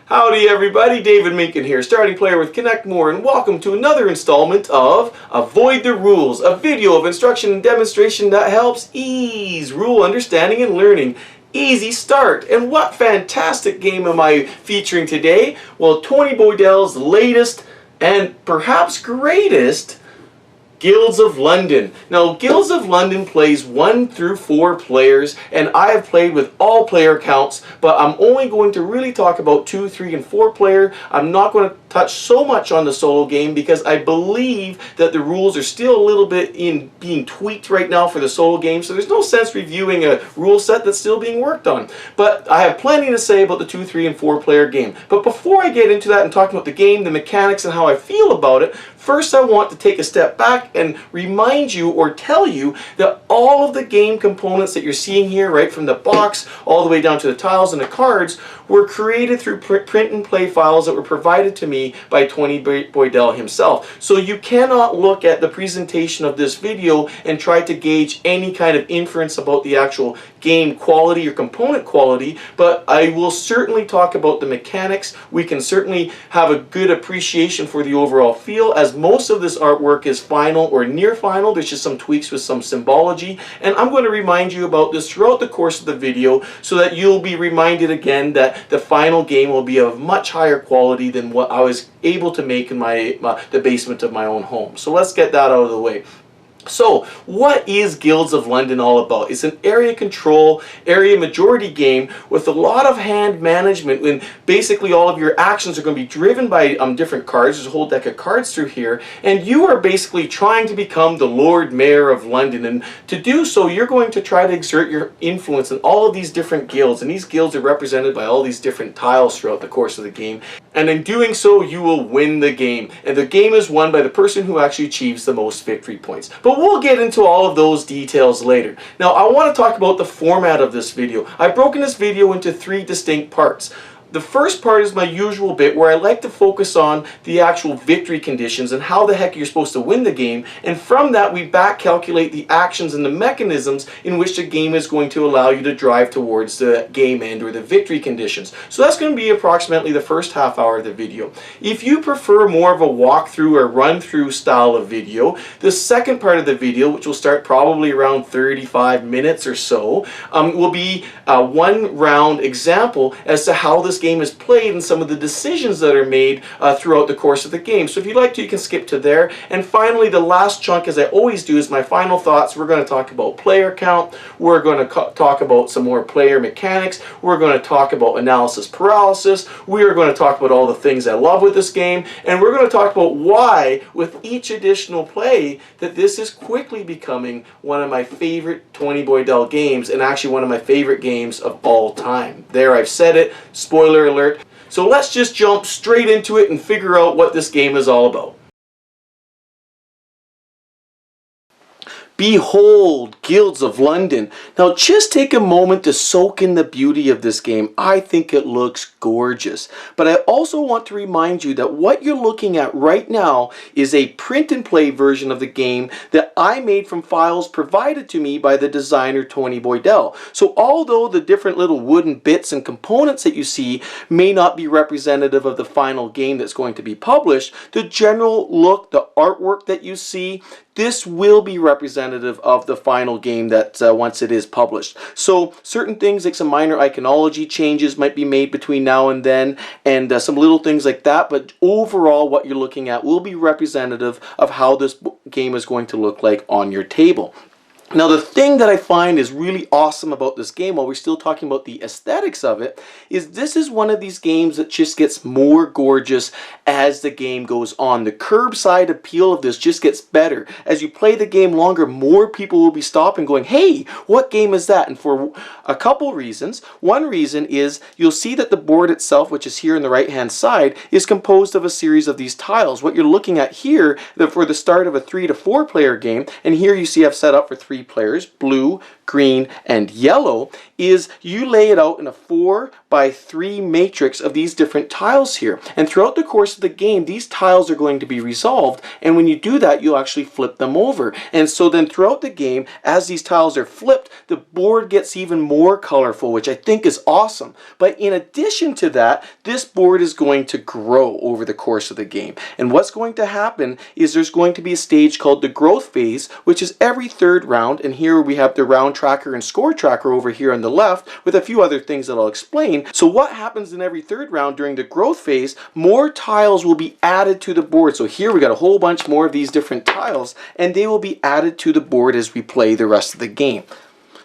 Howdy everybody, David Minkin here, starting player with Connect More, and welcome to another installment of Avoid the Rules, a video of instruction and demonstration that helps ease rule understanding and learning. Easy start. And what fantastic game am I featuring today? Well, Tony Boydell's latest and perhaps greatest Guilds of London. Now, Guilds of London plays 1 through 4 players, and I have played with all player counts, but I'm only going to really talk about 2, 3, and 4 player. I'm not going to touch so much on the solo game because I believe that the rules are still a little bit being tweaked right now for the solo game, so there's no sense reviewing a rule set that's still being worked on. But I have plenty to say about the 2, 3, and 4 player game. But before I get into that and talk about the game, the mechanics, and how I feel about it, first I want to take a step back and remind you or tell you that all of the game components that you're seeing here, right from the box all the way down to the tiles and the cards, were created through print and play files that were provided to me by Tony Boydell himself. So you cannot look at the presentation of this video and try to gauge any kind of inference about the actual game quality or component quality, but I will certainly talk about the mechanics. We can certainly have a good appreciation for the overall feel, as most of this artwork is final or near final. There's just some tweaks with some symbology, and I'm going to remind you about this throughout the course of the video so that you'll be reminded again that the final game will be of much higher quality than what I was able to make in the basement of my own home. So let's get that out of the way. So, what is Guilds of London all about? It's an area control, area majority game with a lot of hand management, when basically all of your actions are going to be driven by different cards. There's a whole deck of cards through here, and you are basically trying to become the Lord Mayor of London. And to do so, you're going to try to exert your influence in all of these different guilds, and these guilds are represented by all these different tiles throughout the course of the game. And in doing so, you will win the game. And the game is won by the person who actually achieves the most victory points. But we'll get into all of those details later. Now, I want to talk about the format of this video. I've broken this video into 3 distinct parts. The first part is my usual bit where I like to focus on the actual victory conditions and how the heck you're supposed to win the game, and from that we back calculate the actions and the mechanisms in which the game is going to allow you to drive towards the game end or the victory conditions. So that's going to be approximately the first half hour of the video. If you prefer more of a walkthrough or run through style of video, the second part of the video, which will start probably around 35 minutes or so, will be a 1 round example as to how this game is played and some of the decisions that are made throughout the course of the game. So if you'd like to, you can skip to there. And finally, the last chunk, as I always do, is my final thoughts. We're going to talk about player count. We're going to talk about some more player mechanics. We're going to talk about analysis paralysis. We are going to talk about all the things I love with this game. And we're going to talk about why, with each additional play, that this is quickly becoming one of my favorite Tony Boydell games, and actually one of my favorite games of all time. There, I've said it. Spoiler alert. So let's just jump straight into it and figure out what this game is all about. Behold, Guilds of London. Now just take a moment to soak in the beauty of this game. I think it looks gorgeous. But I also want to remind you that what you're looking at right now is a print and play version of the game that I made from files provided to me by the designer Tony Boydell. So although the different little wooden bits and components that you see may not be representative of the final game that's going to be published, the general look, the artwork that you see, this will be representative of the final game that once it is published. So certain things like some minor iconology changes might be made between now and then, and some little things like that, but overall what you're looking at will be representative of how this game is going to look like on your table. Now, the thing that I find is really awesome about this game, while we're still talking about the aesthetics of it, is this is one of these games that just gets more gorgeous as the game goes on. The curbside appeal of this just gets better. As you play the game longer, more people will be stopping going, hey, what game is that? And for a couple reasons. One reason is you'll see that the board itself, which is here on the right-hand side, is composed of a series of these tiles. What you're looking at here for the start of a 3 to 4 player game, and here you see I've set up for 3 players, blue, green, and yellow is you lay it out in a 4x3 matrix of these different tiles here. And throughout the course of the game, these tiles are going to be resolved, and when you do that, you'll actually flip them over. And so then throughout the game, as these tiles are flipped, the board gets even more colorful, which I think is awesome. But in addition to that, this board is going to grow over the course of the game. And what's going to happen is there's going to be a stage called the growth phase, which is every third round. And here we have the round tracker and score tracker over here on the left with a few other things that I'll explain. So what happens in every third round during the growth phase, more tiles will be added to the board. So here we got a whole bunch more of these different tiles, and they will be added to the board as we play the rest of the game.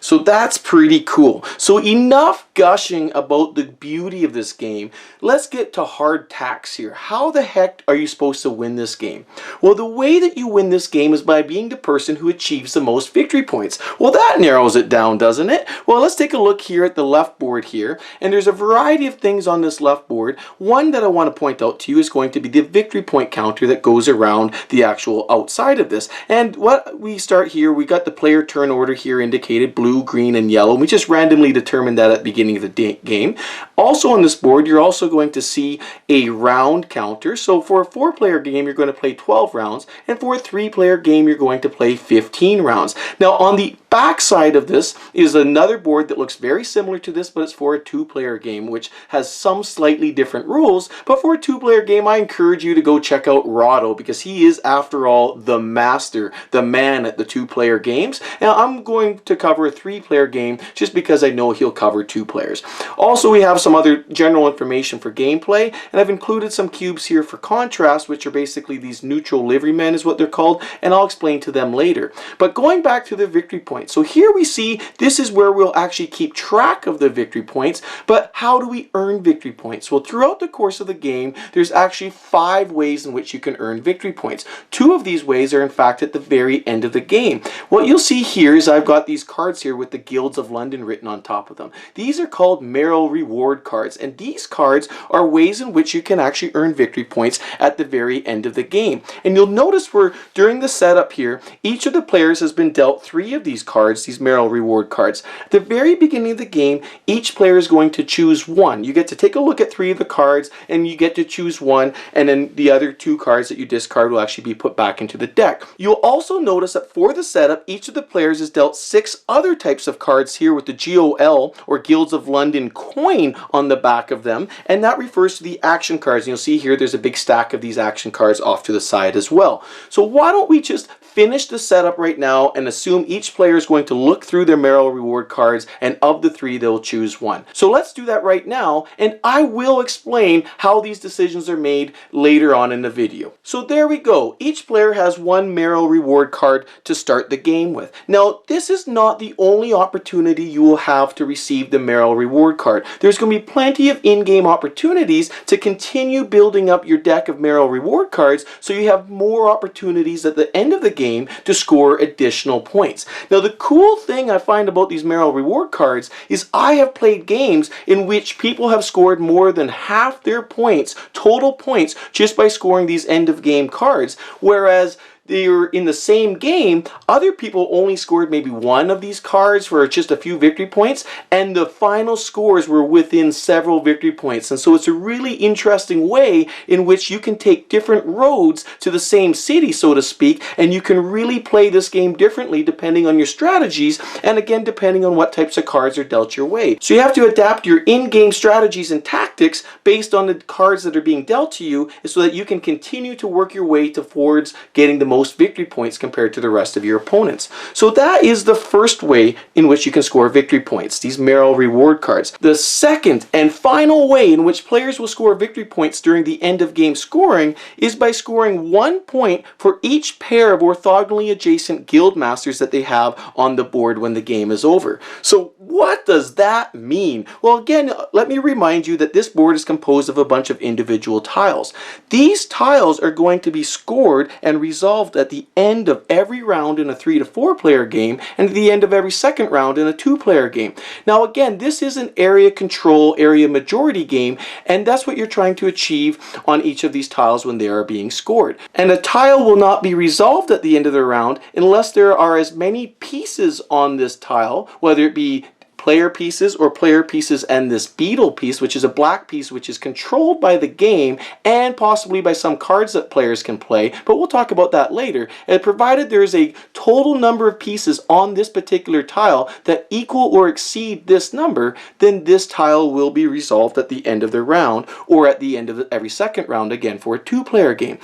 So that's pretty cool. So enough gushing about the beauty of this game. Let's get to hard tacks here. How the heck are you supposed to win this game? Well, the way that you win this game is by being the person who achieves the most victory points. Well, that narrows it down, doesn't it? Well, let's take a look here at the left board here. And there's a variety of things on this left board. One that I want to point out to you is going to be the victory point counter that goes around the actual outside of this. And what we start here, we got the player turn order here indicated, blue, green, and yellow. We just randomly determined that at the beginning of the game. Also on this board, you're also going to see a round counter. So for a 4-player game, you're going to play 12 rounds, and for a 3-player game, you're going to play 15 rounds. Now on the back side of this is another board that looks very similar to this, but it's for a 2-player game, which has some slightly different rules. But for a 2-player game, I encourage you to go check out Rahdo, because he is, after all, the master, the man at the 2-player games. Now I'm going to cover a 3-player game just because I know he'll cover 2 players. Also, we have some other general information for gameplay, and I've included some cubes here for contrast, which are basically these neutral liverymen is what they're called, and I'll explain to them later. But going back to the victory points, so here we see this is where we'll actually keep track of the victory points, but how do we earn victory points? Well, throughout the course of the game, there's actually 5 ways in which you can earn victory points. 2 of these ways are in fact at the very end of the game. What you'll see here is I've got these cards here with the Guilds of London written on top of them. These are called Merrill Reward cards, and these cards are ways in which you can actually earn victory points at the very end of the game. And you'll notice during the setup here, each of the players has been dealt 3 of these cards, these Merrill Reward cards. At the very beginning of the game, each player is going to choose one. You get to take a look at 3 of the cards, and you get to choose one, and then the other 2 cards that you discard will actually be put back into the deck. You'll also notice that for the setup, each of the players is dealt 6 other types of cards here with the GOL, or Guilds of London coin, on the back of them, and that refers to the action cards. And you'll see here there's a big stack of these action cards off to the side as well. So why don't we just finish the setup right now and assume each player is going to look through their Merrill Reward cards, and of the 3 they'll choose one. So let's do that right now, and I will explain how these decisions are made later on in the video. So there we go. Each player has 1 Merrill Reward card to start the game with. Now this is not the only opportunity you will have to receive the Merrill Reward card. There's going to be plenty of in-game opportunities to continue building up your deck of Merrill Reward cards, so you have more opportunities at the end of the game to score additional points. Now the cool thing I find about these Merrill Reward cards is I have played games in which people have scored more than half their points, total points, just by scoring these end of game cards, whereas they were in the same game, other people only scored maybe 1 of these cards for just a few victory points, and the final scores were within several victory points. And so it's a really interesting way in which you can take different roads to the same city, so to speak, and you can really play this game differently depending on your strategies, and again depending on what types of cards are dealt your way. So you have to adapt your in-game strategies and tactics based on the cards that are being dealt to you, so that you can continue to work your way towards getting the most victory points compared to the rest of your opponents. So that is the first way in which you can score victory points, these Merrill Reward cards. The second and final way in which players will score victory points during the end of game scoring is by scoring 1 point for each pair of orthogonally adjacent guild masters that they have on the board when the game is over. So what does that mean? Well, again, let me remind you that this board is composed of a bunch of individual tiles. These tiles are going to be scored and resolved resolved at the end of every round in a 3 to 4 player game and at the end of every second round in a 2-player game. Now again, this is an area control, area majority game, and that's what you're trying to achieve on each of these tiles when they are being scored. And a tile will not be resolved at the end of the round unless there are as many pieces on this tile, whether it be player pieces or player pieces and this beetle piece, which is a black piece which is controlled by the game and possibly by some cards that players can play, but we'll talk about that later. And provided there is a total number of pieces on this particular tile that equal or exceed this number, then this tile will be resolved at the end of the round or at the end of every second round, again for a 2-player game.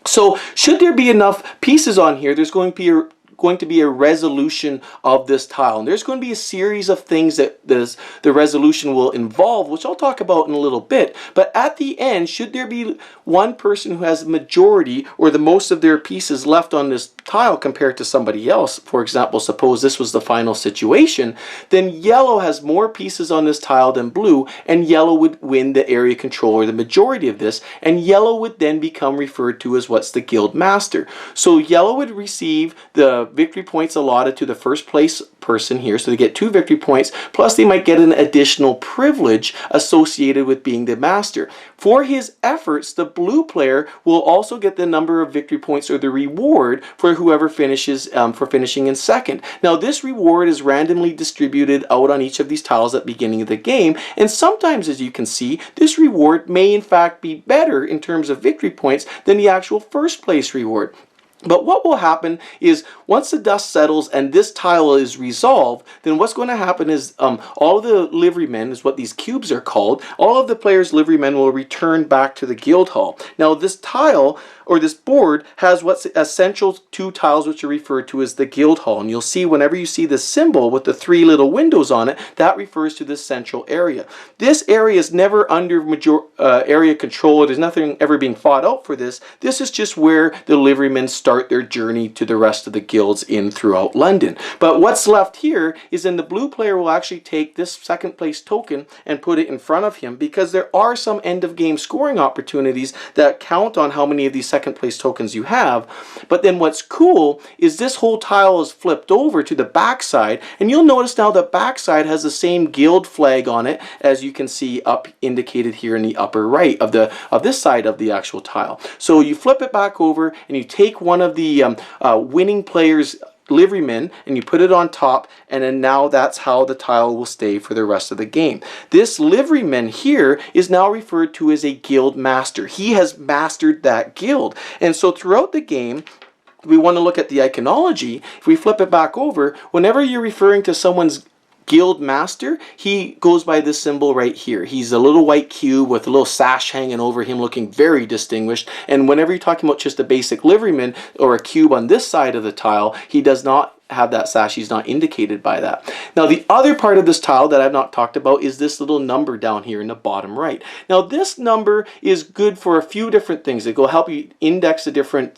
So should there be enough pieces on here, there's going to be a resolution of this tile. And there's going to be a series of things that the resolution will involve, which I'll talk about in a little bit. But at the end, should there be one person who has a majority or the most of their pieces left on this tile compared to somebody else, for example, suppose this was the final situation, then yellow has more pieces on this tile than blue, and yellow would win the area control or the majority of this, and yellow would then become referred to as what's the guild master. So yellow would receive the victory points allotted to the first place person here, so they get 2 victory points, plus they might get an additional privilege associated with being the master. For his efforts, the blue player will also get the number of victory points or the reward for whoever finishes for finishing in second. Now this reward is randomly distributed out on each of these tiles at the beginning of the game, and sometimes, as you can see, this reward may in fact be better in terms of victory points than the actual first place reward. But what will happen is once the dust settles and this tile is resolved, then what's going to happen is all of the liverymen, is what these cubes are called, all of the players' liverymen will return back to the guild hall. Now this tile or this board has what's essential 2 tiles which are referred to as the guild hall, and you'll see whenever you see the symbol with the 3 little windows on it, that refers to this central area. This area is never under area control. There's nothing ever being fought out for this. This is just where the liverymen start their journey to the rest of the guilds in throughout London. But what's left here is then the blue player will actually take this second place token and put it in front of him, because there are some end of game scoring opportunities that count on how many of these second place tokens you have. But then what's cool is this whole tile is flipped over to the back side, and you'll notice now the back side has the same guild flag on it as you can see up indicated here in the upper right of this side of the actual tile. So you flip it back over and you take one of the winning players' liverymen and you put it on top, and then now that's how the tile will stay for the rest of the game. This liveryman here is now referred to as a guild master. He has mastered that guild. And so throughout the game, we want to look at the iconology. If we flip it back over, whenever you're referring to someone's guild master, he goes by this symbol right here. He's a little white cube with a little sash hanging over him, looking very distinguished. And whenever you're talking about just a basic liveryman or a cube on this side of the tile, he does not have that sash. He's not indicated by that. Now the other part of this tile that I've not talked about is this little number down here in the bottom right. Now this number is good for a few different things. It will help you index the different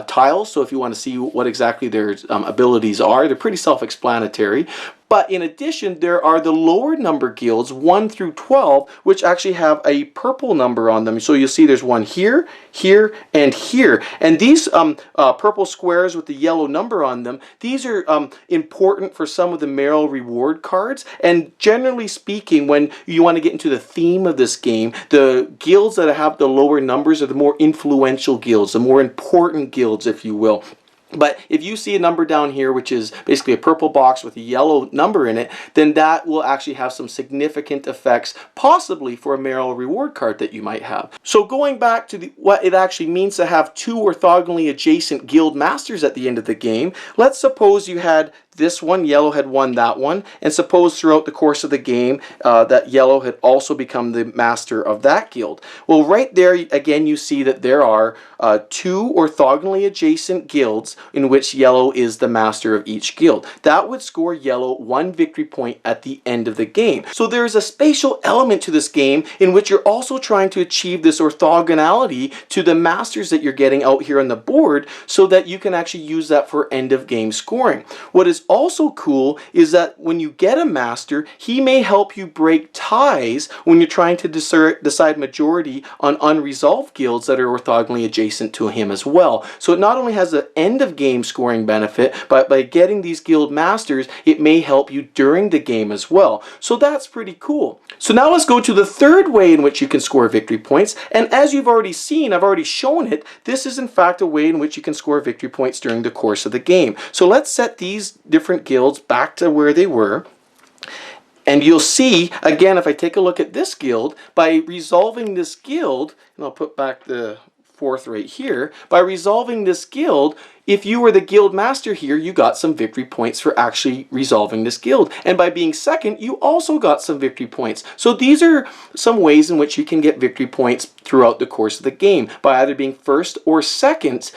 tiles, so if you want to see what exactly their abilities are, they're pretty self-explanatory. But in addition, there are the lower number guilds, 1 through 12, which actually have a purple number on them. So you'll see there's one here, here, and here. And these purple squares with the yellow number on them, these are important for some of the Merrill reward cards. And generally speaking, when you want to get into the theme of this game, the guilds that have the lower numbers are the more influential guilds, the more important guilds, if you will. But if you see a number down here, which is basically a purple box with a yellow number in it, then that will actually have some significant effects, possibly for a Merrill reward card that you might have. So going back to what it actually means to have 2 orthogonally adjacent guild masters at the end of the game, let's suppose you had this one, yellow had won that one, and suppose throughout the course of the game that yellow had also become the master of that guild. Well, right there again you see that there are 2 orthogonally adjacent guilds in which yellow is the master of each guild. That would score yellow 1 victory point at the end of the game. So there is a spatial element to this game in which you're also trying to achieve this orthogonality to the masters that you're getting out here on the board, so that you can actually use that for end of game scoring. What is also cool is that when you get a master, he may help you break ties when you're trying to decide majority on unresolved guilds that are orthogonally adjacent to him as well. So it not only has an end of game scoring benefit, but by getting these guild masters, it may help you during the game as well. So that's pretty cool. So now let's go to the third way in which you can score victory points. And as you've already seen, I've already shown it, this is in fact a way in which you can score victory points during the course of the game. So let's set these different guilds back to where they were. And you'll see, again, if I take a look at this guild, by resolving this guild, and I'll put back the fourth right here, by resolving this guild, if you were the guild master here, you got some victory points for actually resolving this guild. And by being second, you also got some victory points. So these are some ways in which you can get victory points throughout the course of the game, by either being first or second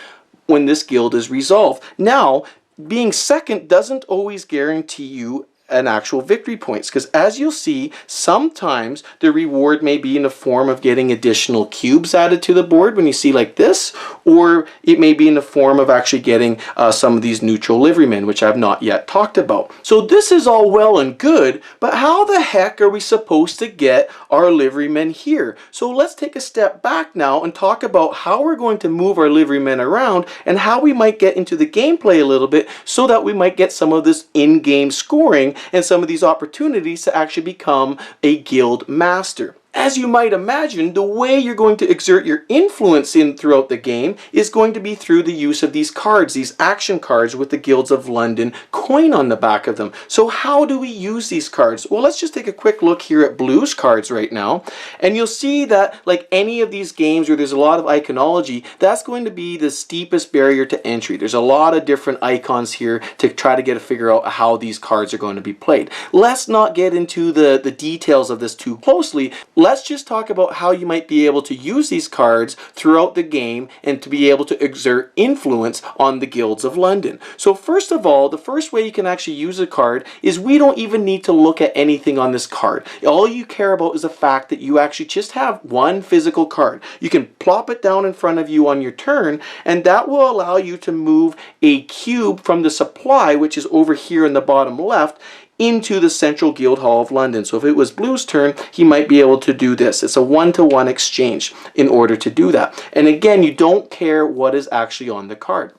when this guild is resolved. Now, being second doesn't always guarantee you an actual victory points, because as you'll see, sometimes the reward may be in the form of getting additional cubes added to the board when you see like this, or it may be in the form of actually getting some of these neutral liverymen, which I've not yet talked about. So this is all well and good, but how the heck are we supposed to get our liverymen here? So let's take a step back now and talk about how we're going to move our liverymen around and how we might get into the gameplay a little bit so that we might get some of this in-game scoring and some of these opportunities to actually become a guild master. As you might imagine, the way you're going to exert your influence throughout the game is going to be through the use of these cards, these action cards with the Guilds of London coin on the back of them. So how do we use these cards? Well, let's just take a quick look here at Blue's cards right now, and you'll see that like any of these games where there's a lot of iconology, that's going to be the steepest barrier to entry. There's a lot of different icons here to try to figure out how these cards are going to be played. Let's not get into the details of this too closely. Let's just talk about how you might be able to use these cards throughout the game and to be able to exert influence on the Guilds of London. So first of all, the first way you can actually use a card is we don't even need to look at anything on this card. All you care about is the fact that you actually just have one physical card. You can plop it down in front of you on your turn, and that will allow you to move a cube from the supply, which is over here in the bottom left, into the Central Guildhall of London. So if it was Blue's turn, he might be able to do this. It's a one-to-one exchange in order to do that. And again, you don't care what is actually on the card.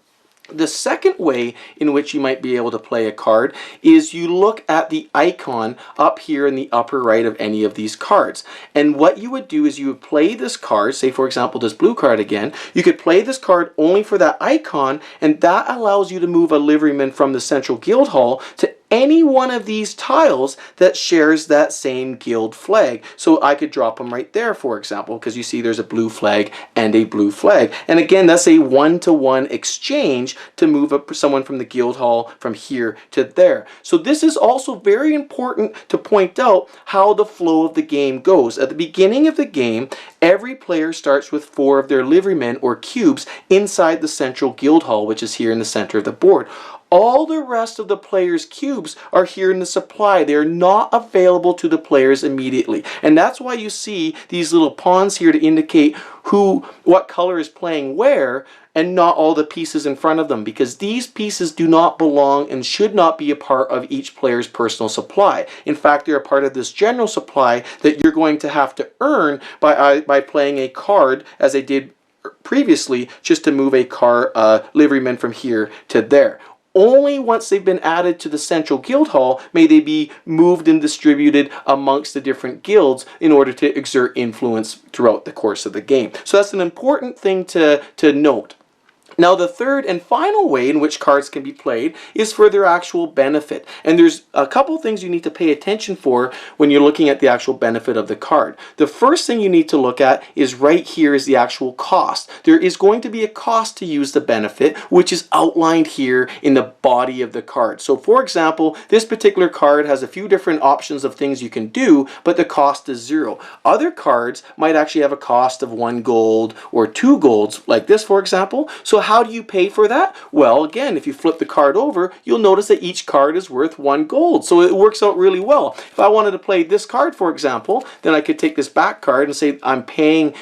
The second way in which you might be able to play a card is you look at the icon up here in the upper right of any of these cards. And what you would do is you would play this card, say for example this blue card again, you could play this card only for that icon, and that allows you to move a liveryman from the Central Guildhall to any one of these tiles that shares that same guild flag. So I could drop them right there, for example, because you see there's a blue flag and a blue flag. And again, that's a one-to-one exchange to move up someone from the guild hall from here to there. So this is also very important to point out how the flow of the game goes. At the beginning of the game, every player starts with 4 of their liverymen or cubes inside the Central Guild Hall, which is here in the center of the board. All the rest of the players' cubes are here in the supply. They're not available to the players immediately. And that's why you see these little pawns here to indicate what color is playing where, and not all the pieces in front of them, because these pieces do not belong and should not be a part of each player's personal supply. In fact, they're a part of this general supply that you're going to have to earn by playing a card, as I did previously, just to move a liveryman from here to there. Only once they've been added to the Central Guildhall may they be moved and distributed amongst the different guilds in order to exert influence throughout the course of the game. So that's an important thing to note. Now, the third and final way in which cards can be played is for their actual benefit. And there's a couple things you need to pay attention for when you're looking at the actual benefit of the card. The first thing you need to look at is right here is the actual cost. There is going to be a cost to use the benefit, which is outlined here in the body of the card. So for example, this particular card has a few different options of things you can do, but the cost is 0. Other cards might actually have a cost of 1 gold or 2 golds, like this for example. So how do you pay for that? Well, again, if you flip the card over, you'll notice that each card is worth 1 gold. So it works out really well. If I wanted to play this card, for example, then I could take this back card and say I'm paying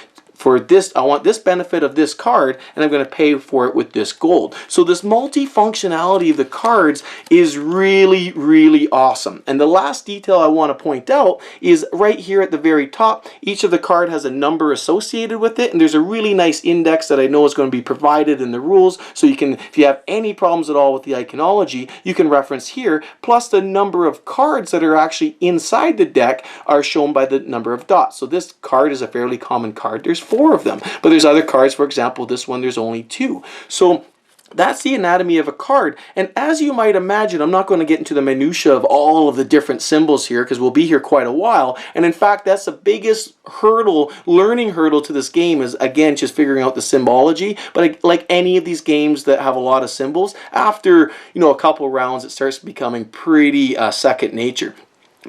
for this, I want this benefit of this card, and I'm going to pay for it with this gold. So this multifunctionality of the cards is really, really awesome. And the last detail I want to point out is right here at the very top, each of the card has a number associated with it, and there's a really nice index that I know is going to be provided in the rules, so you can, if you have any problems at all with the iconology, you can reference here, plus the number of cards that are actually inside the deck are shown by the number of dots. So this card is a fairly common card. There's 4 of them, but there's other cards, for example, this one, there's only 2. So that's the anatomy of a card. And as you might imagine, I'm not going to get into the minutia of all of the different symbols here because we'll be here quite a while. And in fact, that's the biggest hurdle, learning hurdle to this game is, again, just figuring out the symbology. But like any of these games that have a lot of symbols, after, a couple rounds, it starts becoming pretty second nature.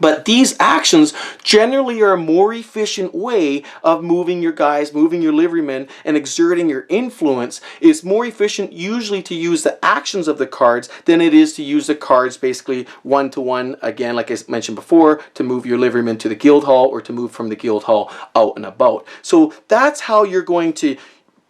But these actions generally are a more efficient way of moving your guys, moving your liverymen, and exerting your influence. It's more efficient usually to use the actions of the cards than it is to use the cards basically one-to-one, again, like I mentioned before, to move your liverymen to the guild hall or to move from the guild hall out and about. So that's how you're going to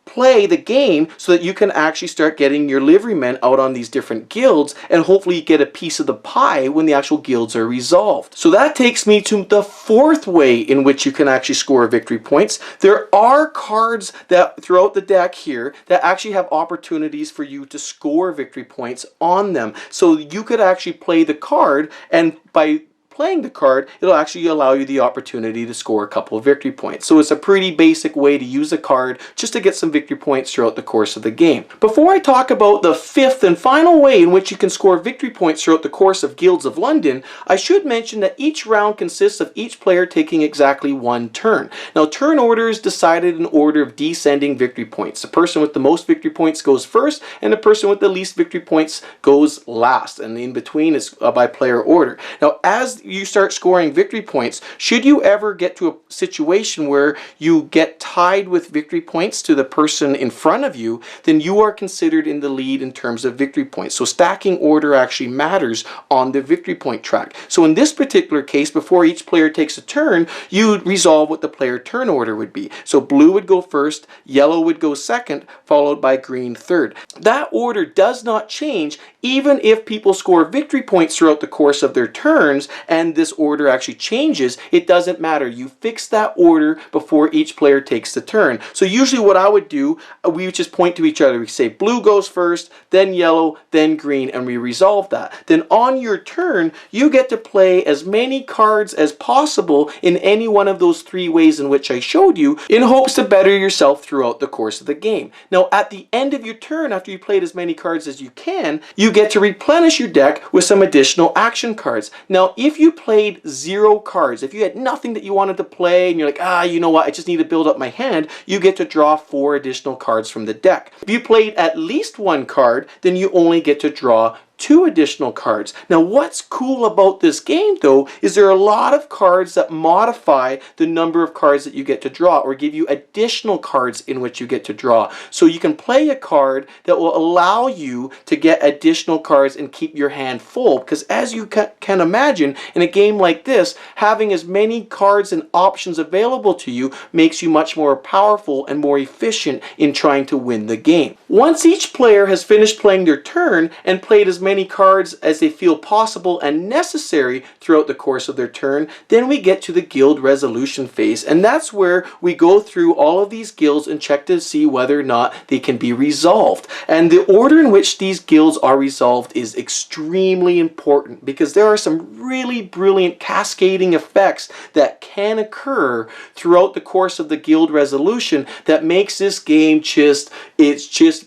play the game so that you can actually start getting your liverymen out on these different guilds and hopefully get a piece of the pie when the actual guilds are resolved. So that takes me to the 4th way in which you can actually score victory points. There are cards that throughout the deck here that actually have opportunities for you to score victory points on them. So you could actually play the card, and by playing the card, it'll actually allow you the opportunity to score a couple of victory points. So it's a pretty basic way to use a card just to get some victory points throughout the course of the game. Before I talk about the 5th and final way in which you can score victory points throughout the course of Guilds of London, I should mention that each round consists of each player taking exactly 1 turn. Now, turn order is decided in order of descending victory points. The person with the most victory points goes first, and the person with the least victory points goes last, and in between is by player order. Now, as you start scoring victory points, should you ever get to a situation where you get tied with victory points to the person in front of you, then you are considered in the lead in terms of victory points. So stacking order actually matters on the victory point track. So in this particular case, before each player takes a turn, you resolve what the player turn order would be. So blue would go first, yellow would go second, followed by green third. That order does not change even if people score victory points throughout the course of their turns and this order actually changes. It doesn't matter. You fix that order before each player takes the turn. So usually what I would do, we would just point to each other. We say blue goes first, then yellow, then green, and we resolve that. Then on your turn, you get to play as many cards as possible in any one of those 3 ways in which I showed you in hopes to better yourself throughout the course of the game. Now, at the end of your turn, after you played as many cards as you can, you get to replenish your deck with some additional action cards. Now, if you played 0 cards, if you had nothing that you wanted to play and you're like, you know what, I just need to build up my hand, you get to draw 4 additional cards from the deck. If you played at least 1 card, then you only get to draw 2 additional cards. Now, what's cool about this game, though, is there are a lot of cards that modify the number of cards that you get to draw or give you additional cards in which you get to draw. So you can play a card that will allow you to get additional cards and keep your hand full, because as you can imagine, in a game like this, having as many cards and options available to you makes you much more powerful and more efficient in trying to win the game. Once each player has finished playing their turn and played as many cards as they feel possible and necessary throughout the course of their turn, then we get to the guild resolution phase, and that's where we go through all of these guilds and check to see whether or not they can be resolved. And the order in which these guilds are resolved is extremely important because there are some really brilliant cascading effects that can occur throughout the course of the guild resolution that makes this game just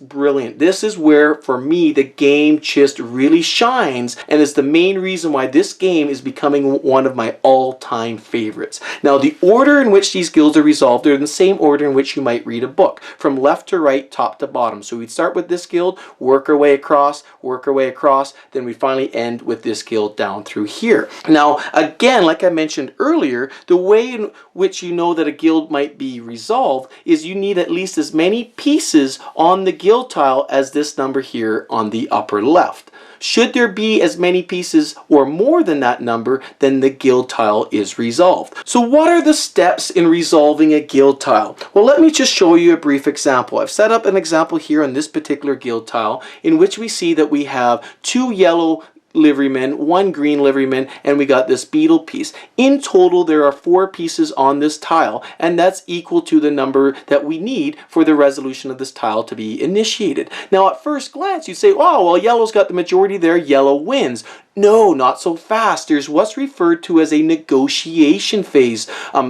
brilliant. This is where, for me, the game just really shines, and is the main reason why this game is becoming one of my all-time favorites. Now, the order in which these guilds are resolved are in the same order in which you might read a book, from left to right, top to bottom. So we'd start with this guild, work our way across, then we finally end with this guild down through here. Now, again, like I mentioned earlier, the way in which you know that a guild might be resolved is you need at least as many pieces on the guild tile as this number here on the upper left. Should there be as many pieces or more than that number, then the guild tile is resolved. So what are the steps in resolving a guild tile? Well, let me just show you a brief example. I've set up an example here on this particular guild tile in which we see that we have 2 yellow liverymen, 1 green liveryman, and we got this beetle piece. In total, there are 4 pieces on this tile, and that's equal to the number that we need for the resolution of this tile to be initiated. Now, at first glance, you say, oh, well, yellow's got the majority there, yellow wins. No, not so fast. There's what's referred to as a negotiation phase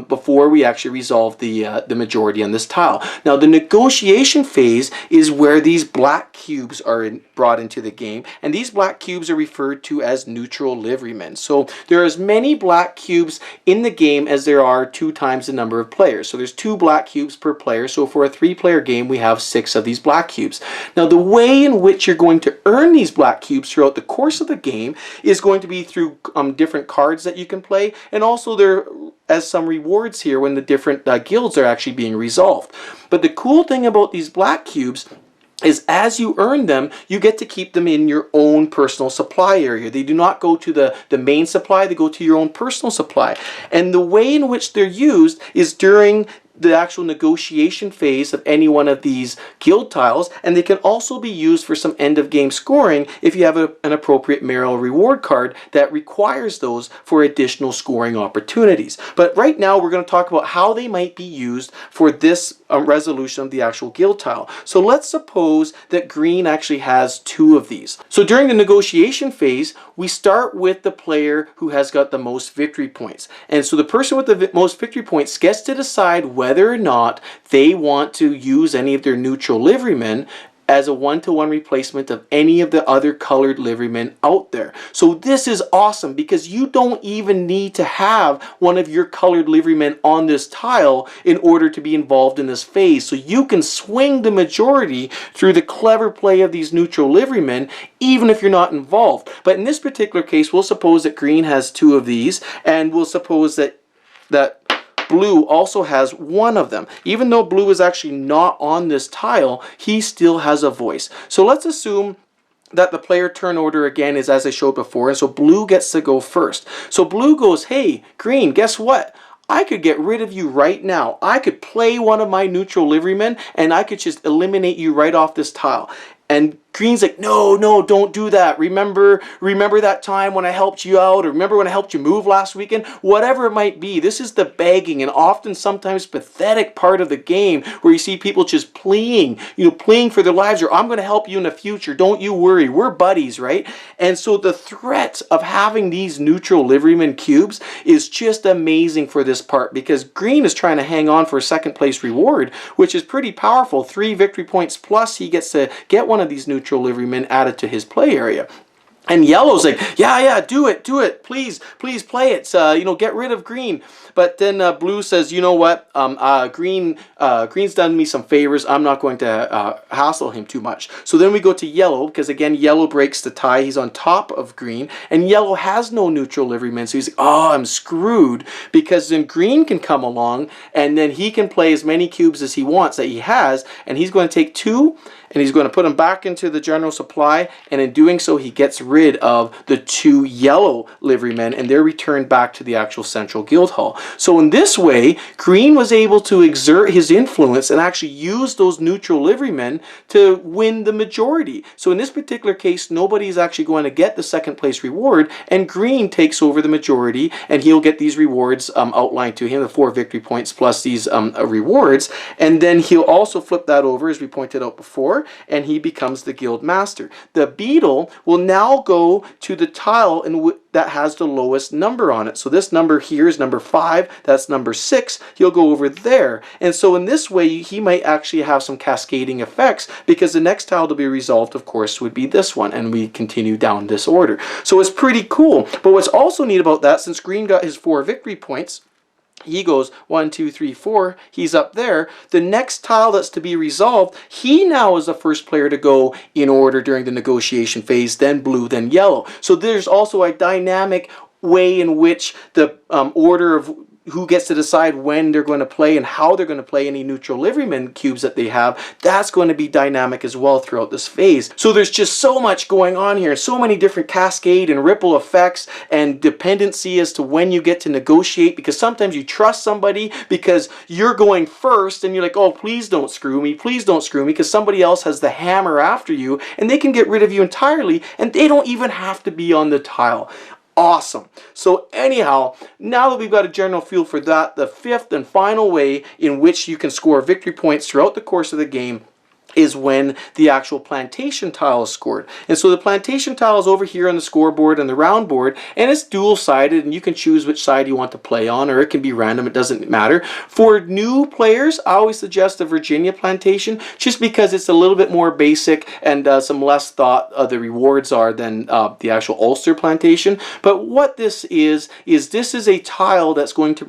before we actually resolve the majority on this tile. Now, the negotiation phase is where these black cubes are brought into the game, and these black cubes are referred to as neutral liverymen. So there are as many black cubes in the game as there are 2 times the number of players. So there's 2 black cubes per player. So for a 3-player game, we have 6 of these black cubes. Now, the way in which you're going to earn these black cubes throughout the course of the game is going to be through different cards that you can play, and also there as some rewards here when the different guilds are actually being resolved. But the cool thing about these black cubes is as you earn them, you get to keep them in your own personal supply area. They do not go to the main supply, they go to your own personal supply. And the way in which they're used is during the actual negotiation phase of any one of these guild tiles, and they can also be used for some end of game scoring if you have an appropriate Merrill reward card that requires those for additional scoring opportunities. But right now we're going to talk about how they might be used for this resolution of the actual guild tile. So let's suppose that green actually has 2 of these. So during the negotiation phase, we start with the player who has got the most victory points. And so the person with the most victory points gets to decide whether or not they want to use any of their neutral liverymen as a 1-to-1 replacement of any of the other colored liverymen out there. So this is awesome because you don't even need to have one of your colored liverymen on this tile in order to be involved in this phase. So you can swing the majority through the clever play of these neutral liverymen even if you're not involved. But in this particular case, we'll suppose that green has 2 of these, and we'll suppose that blue also has 1 of them. Even though blue is actually not on this tile, he still has a voice. So let's assume that the player turn order again is as I showed before, and so blue gets to go first. So blue goes, hey, green, guess what? I could get rid of you right now. I could play one of my neutral liverymen and I could just eliminate you right off this tile. And green's like, no, don't do that. Remember that time when I helped you out, or remember when I helped you move last weekend? Whatever it might be, this is the begging and often sometimes pathetic part of the game where you see people just pleading for their lives, or I'm going to help you in the future. Don't you worry. We're buddies, right? And so the threat of having these neutral liveryman cubes is just amazing for this part, because green is trying to hang on for a 2nd place reward, which is pretty powerful. 3 victory points plus he gets to get one of these neutral liverymen added to his play area. And yellow's like, yeah, do it, please play it, get rid of green. But then blue says, you know what, green's done me some favors, I'm not going to hassle him too much. So then we go to yellow, because again, yellow breaks the tie, he's on top of green, and yellow has no neutral liveryman, so he's like, oh, I'm screwed, because then green can come along, and then he can play as many cubes as he wants that he has, and he's going to take 2, and he's going to put them back into the general supply, and in doing so, he gets rid of the 2 yellow liverymen, and they're returned back to the actual central guild hall. So in this way, green was able to exert his influence and actually use those neutral liverymen to win the majority. So in this particular case, nobody's actually going to get the 2nd place reward, and green takes over the majority, and he'll get these rewards outlined to him, the 4 victory points plus these rewards, and then he'll also flip that over, as we pointed out before, and he becomes the guild master. The beetle will now go to the tile that has the lowest number on it. So this number here is number 5, that's number 6, he'll go over there. And so in this way, he might actually have some cascading effects, because the next tile to be resolved, of course, would be this one, and we continue down this order. So it's pretty cool. But what's also neat about that, since green got his 4 victory points, he goes 1, 2, 3, 4. He's up there. The next tile that's to be resolved, he now is the first player to go in order during the negotiation phase, then blue, then yellow. So there's also a dynamic way in which the order of who gets to decide when they're going to play and how they're going to play any neutral liveryman cubes that they have, that's going to be dynamic as well throughout this phase. So there's just so much going on here, so many different cascade and ripple effects and dependency as to when you get to negotiate, because sometimes you trust somebody because you're going first and you're like, oh, please don't screw me, because somebody else has the hammer after you and they can get rid of you entirely and they don't even have to be on the tile. Awesome. So anyhow, now that we've got a general feel for that, the fifth and final way in which you can score victory points throughout the course of the game is when the actual plantation tile is scored. And so the plantation tile is over here on the scoreboard and the round board, and it's dual-sided, and you can choose which side you want to play on, or it can be random, it doesn't matter. For new players, I always suggest the Virginia plantation, just because it's a little bit more basic and some less thought the rewards are than the actual Ulster plantation. But what this is this is a tile that's going to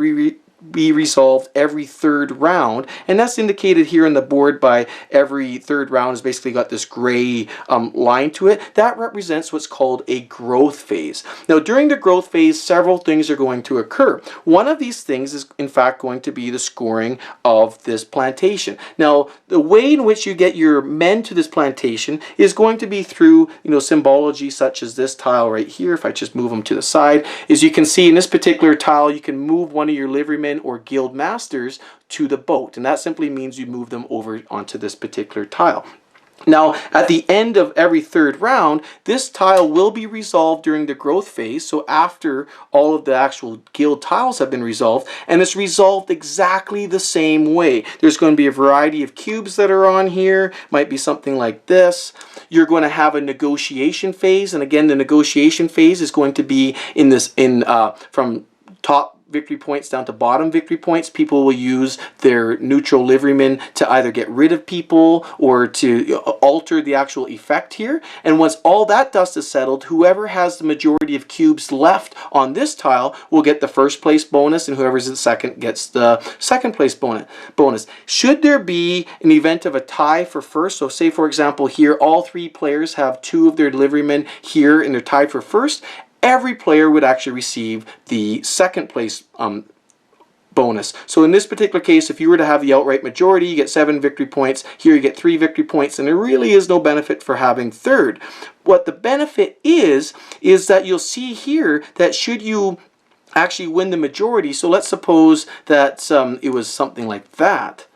be resolved every third round, and that's indicated here on the board by every third round has basically got this gray line to it. That represents what's called a growth phase. Now during the growth phase, several things are going to occur. One of these things is in fact going to be the scoring of this plantation. Now the way in which you get your men to this plantation is going to be through symbology such as this tile right here. If I just move them to the side, as you can see in this particular tile, you can move one of your liverymen or guild masters to the boat, and that simply means you move them over onto this particular tile. Now, at the end of every third round, this tile will be resolved during the growth phase, so after all of the actual guild tiles have been resolved, and it's resolved exactly the same way. There's going to be a variety of cubes that are on here, might be something like this. You're going to have a negotiation phase, and again, the negotiation phase is going to be in this from top victory points down to bottom victory points. People will use their neutral liverymen to either get rid of people or to alter the actual effect here. And once all that dust is settled, whoever has the majority of cubes left on this tile will get the first place bonus, and whoever's in second gets the second place bonus. Should there be an event of a tie for first, so say for example here all three players have two of their liverymen here and they're tied for first, every player would actually receive the second place bonus. So in this particular case, if you were to have the outright majority, you get 7 victory points. Here you get 3 victory points, and there really is no benefit for having third. What the benefit is that you'll see here that should you actually win the majority, so let's suppose that it was something like that.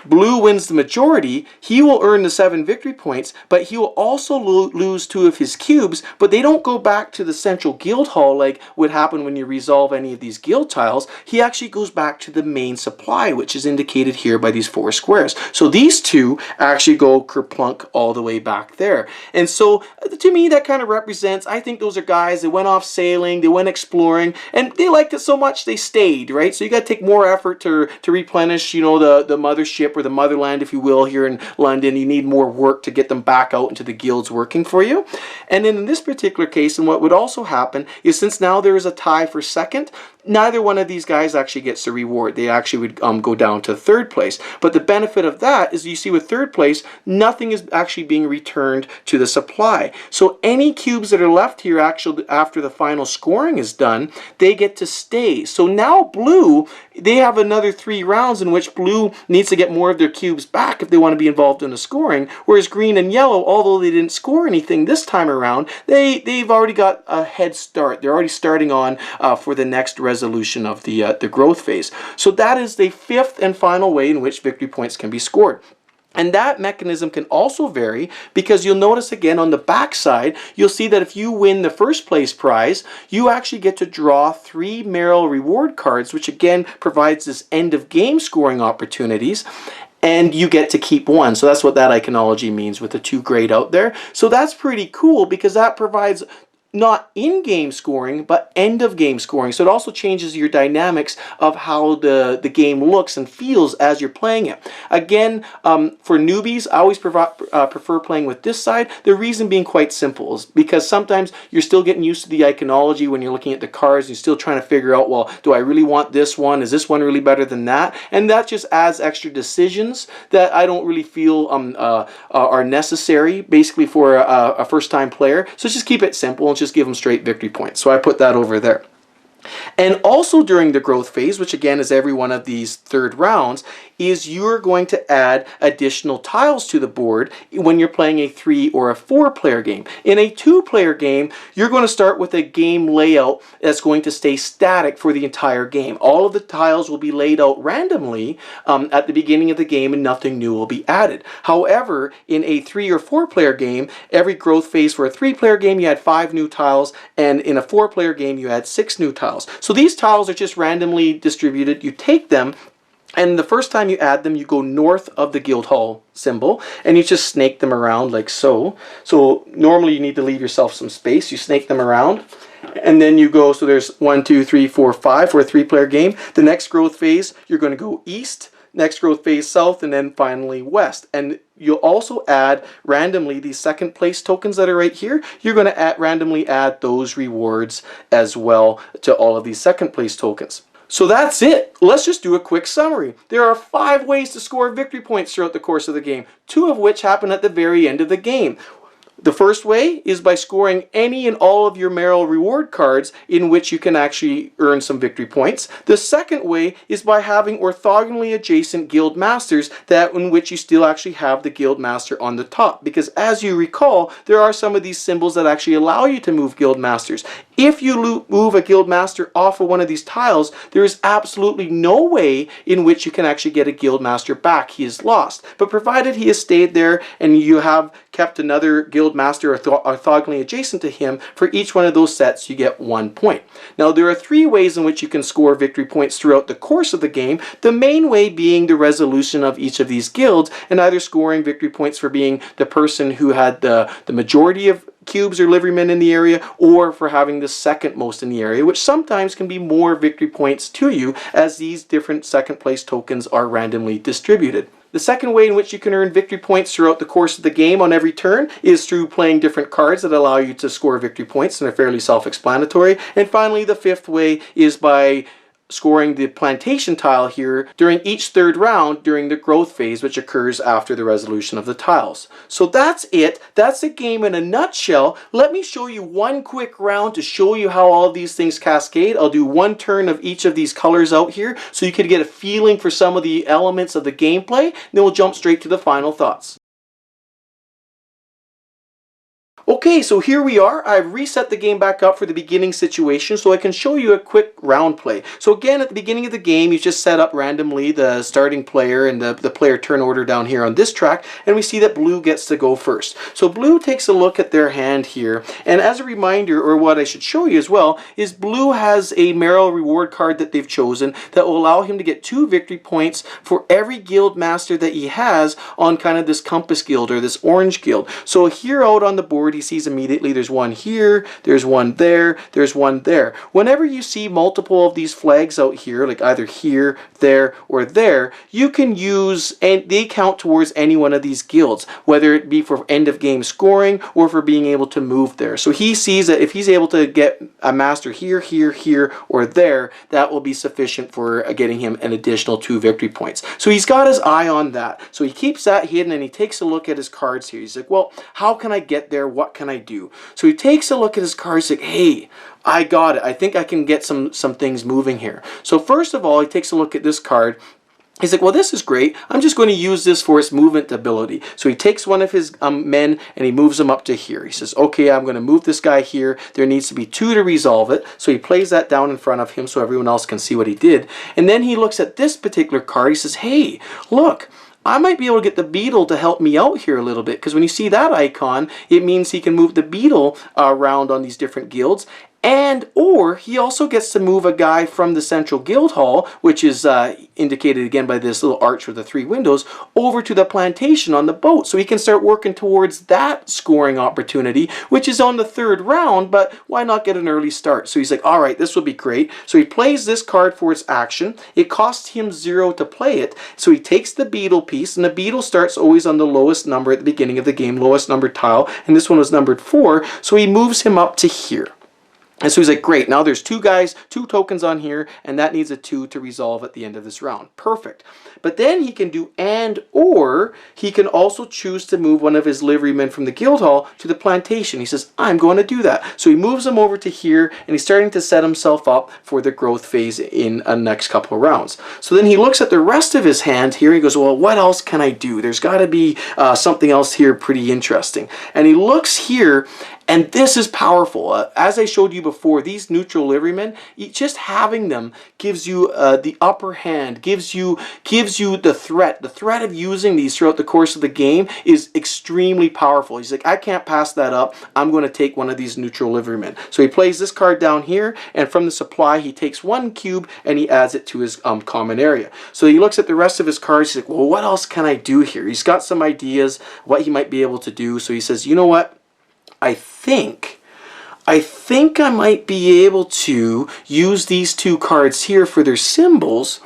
Blue wins the majority, he will earn the 7 victory points, but he will also lose 2 of his cubes, but they don't go back to the central guild hall like would happen when you resolve any of these guild tiles. He actually goes back to the main supply, which is indicated here by these 4 squares. So these 2 actually go kerplunk all the way back there. And so to me that kind of represents, I think those are guys that went off sailing, they went exploring, and they liked it so much they stayed, right? So you got to take more effort to replenish, the mothership or the motherland, if you will, here in London. You need more work to get them back out into the guilds working for you. And then in this particular case, and what would also happen is, since now there is a tie for second, neither one of these guys actually gets the reward. They actually would go down to third place. But the benefit of that is, you see with third place, nothing is actually being returned to the supply. So any cubes that are left here actually after the final scoring is done, they get to stay. So now blue, they have another 3 rounds in which blue needs to get more of their cubes back if they want to be involved in the scoring, whereas green and yellow, although they didn't score anything this time around, they've already got a head start. They're already starting on for the next resolution of the growth phase. So that is the 5th and final way in which victory points can be scored. And that mechanism can also vary, because you'll notice again on the back side, you'll see that if you win the first place prize, you actually get to draw 3 Merrill reward cards, which again provides this end of game scoring opportunities, and you get to keep 1. So that's what that iconology means with the 2 grayed out there. So that's pretty cool, because that provides not in-game scoring, but end-of-game scoring. So it also changes your dynamics of how the game looks and feels as you're playing it. Again, for newbies, I always prefer playing with this side. The reason being quite simple is because sometimes you're still getting used to the iconology when you're looking at the cards. You're still trying to figure out, well, do I really want this one? Is this one really better than that? And that just adds extra decisions that I don't really feel are necessary, basically, for a first-time player. So just keep it simple and just give them straight victory points. So I put that over there. And also during the growth phase, which again is every one of these third rounds, is you're going to add additional tiles to the board when you're playing a 3 or a 4-player game. In a 2-player game, you're going to start with a game layout that's going to stay static for the entire game. All of the tiles will be laid out randomly at the beginning of the game, and nothing new will be added. However, in a 3 or 4-player game, every growth phase for a 3-player game, you add 5 new tiles, and in a 4-player game, you add 6 new tiles. So these tiles are just randomly distributed. You take them, and the first time you add them, you go north of the Guildhall symbol, and you just snake them around like so. So normally you need to leave yourself some space. You snake them around, and then you go, so there's 1, 2, 3, 4, 5 for a 3-player game. The next growth phase, you're going to go east, next growth phase south, and then finally west. And you'll also add randomly these second place tokens that are right here. You're going to randomly add those rewards as well to all of these second place tokens. So that's it. Let's just do a quick summary. There are 5 ways to score victory points throughout the course of the game, 2 of which happen at the very end of the game. The first way is by scoring any and all of your Merrill reward cards, in which you can actually earn some victory points. The second way is by having orthogonally adjacent guild masters, that in which you still actually have the guild master on the top, because as you recall, there are some of these symbols that actually allow you to move guild masters. If you move a guild master off of one of these tiles, there is absolutely no way in which you can actually get a guild master back. He is lost. But provided he has stayed there and you have kept another guild master orthogonally adjacent to him, for each one of those sets you get 1 point. Now there are 3 ways in which you can score victory points throughout the course of the game, the main way being the resolution of each of these guilds, and either scoring victory points for being the person who had the majority of cubes or liverymen in the area, or for having the second most in the area, which sometimes can be more victory points to you, as these different second place tokens are randomly distributed. The second way in which you can earn victory points throughout the course of the game on every turn is through playing different cards that allow you to score victory points, and are fairly self-explanatory. And finally, the 5th way is by scoring the plantation tile here during each third round during the growth phase, which occurs after the resolution of the tiles. So that's it. That's the game in a nutshell. Let me show you one quick round to show you how all of these things cascade. I'll do 1 turn of each of these colors out here so you can get a feeling for some of the elements of the gameplay, and then we'll jump straight to the final thoughts. Okay, so here we are. I've reset the game back up for the beginning situation so I can show you a quick round play. So again, at the beginning of the game, you just set up randomly the starting player and the player turn order down here on this track, and we see that blue gets to go first. So blue takes a look at their hand here, and as a reminder, or what I should show you as well, is blue has a Merrill reward card that they've chosen that will allow him to get 2 victory points for every guild master that he has on kind of this compass guild or this orange guild. So here out on the board, he sees immediately there's 1 here, there's 1 there, there's 1 there. Whenever you see multiple of these flags out here, like either here, there, or there, you can use, and they count towards any one of these guilds, whether it be for end of game scoring or for being able to move there. So he sees that if he's able to get a master here, here, here, or there, that will be sufficient for getting him an additional 2 victory points. So he's got his eye on that. So he keeps that hidden, and he takes a look at his cards here. He's like, well, how can I get there? What can I do? So he takes a look at his cards, like, hey, I got it. I think I can get some things moving here. So first of all, he takes a look at this card. He's like, well, this is great. I'm just going to use this for its movement ability. So he takes one of his men and he moves him up to here. He says, okay, I'm going to move this guy here. There needs to be 2 to resolve it. So he plays that down in front of him so everyone else can see what he did. And then he looks at this particular card. He says, hey, look, I might be able to get the beetle to help me out here a little bit, because when you see that icon, it means he can move the beetle around on these different guilds. And or he also gets to move a guy from the central guild hall, which is indicated again by this little arch with the 3 windows, over to the plantation on the boat. So he can start working towards that scoring opportunity, which is on the 3rd round, but why not get an early start? So he's like, all right, this will be great. So he plays this card for its action. It costs him 0 to play it. So he takes the beetle piece, and the beetle starts always on the lowest number at the beginning of the game, lowest numbered tile, and this one was numbered 4. So he moves him up to here. And so he's like, great, now there's two guys, 2 tokens on here, and that needs a 2 to resolve at the end of this round. Perfect. But then he can do or he can also choose to move one of his liverymen from the guild hall to the plantation. He says, I'm going to do that. So he moves him over to here, and he's starting to set himself up for the growth phase in the next couple of rounds. So then he looks at the rest of his hand here. He goes, well, what else can I do? There's got to be something else here pretty interesting. And he looks here, and this is powerful. As I showed you before, these neutral liverymen, just having them gives you the upper hand, gives you the threat. The threat of using these throughout the course of the game is extremely powerful. He's like, I can't pass that up. I'm going to take one of these neutral liverymen. So he plays this card down here, and from the supply, he takes 1 cube and he adds it to his common area. So he looks at the rest of his cards. He's like, well, what else can I do here? He's got some ideas what he might be able to do. So he says, you know what? I think I might be able to use these 2 cards here for their symbols.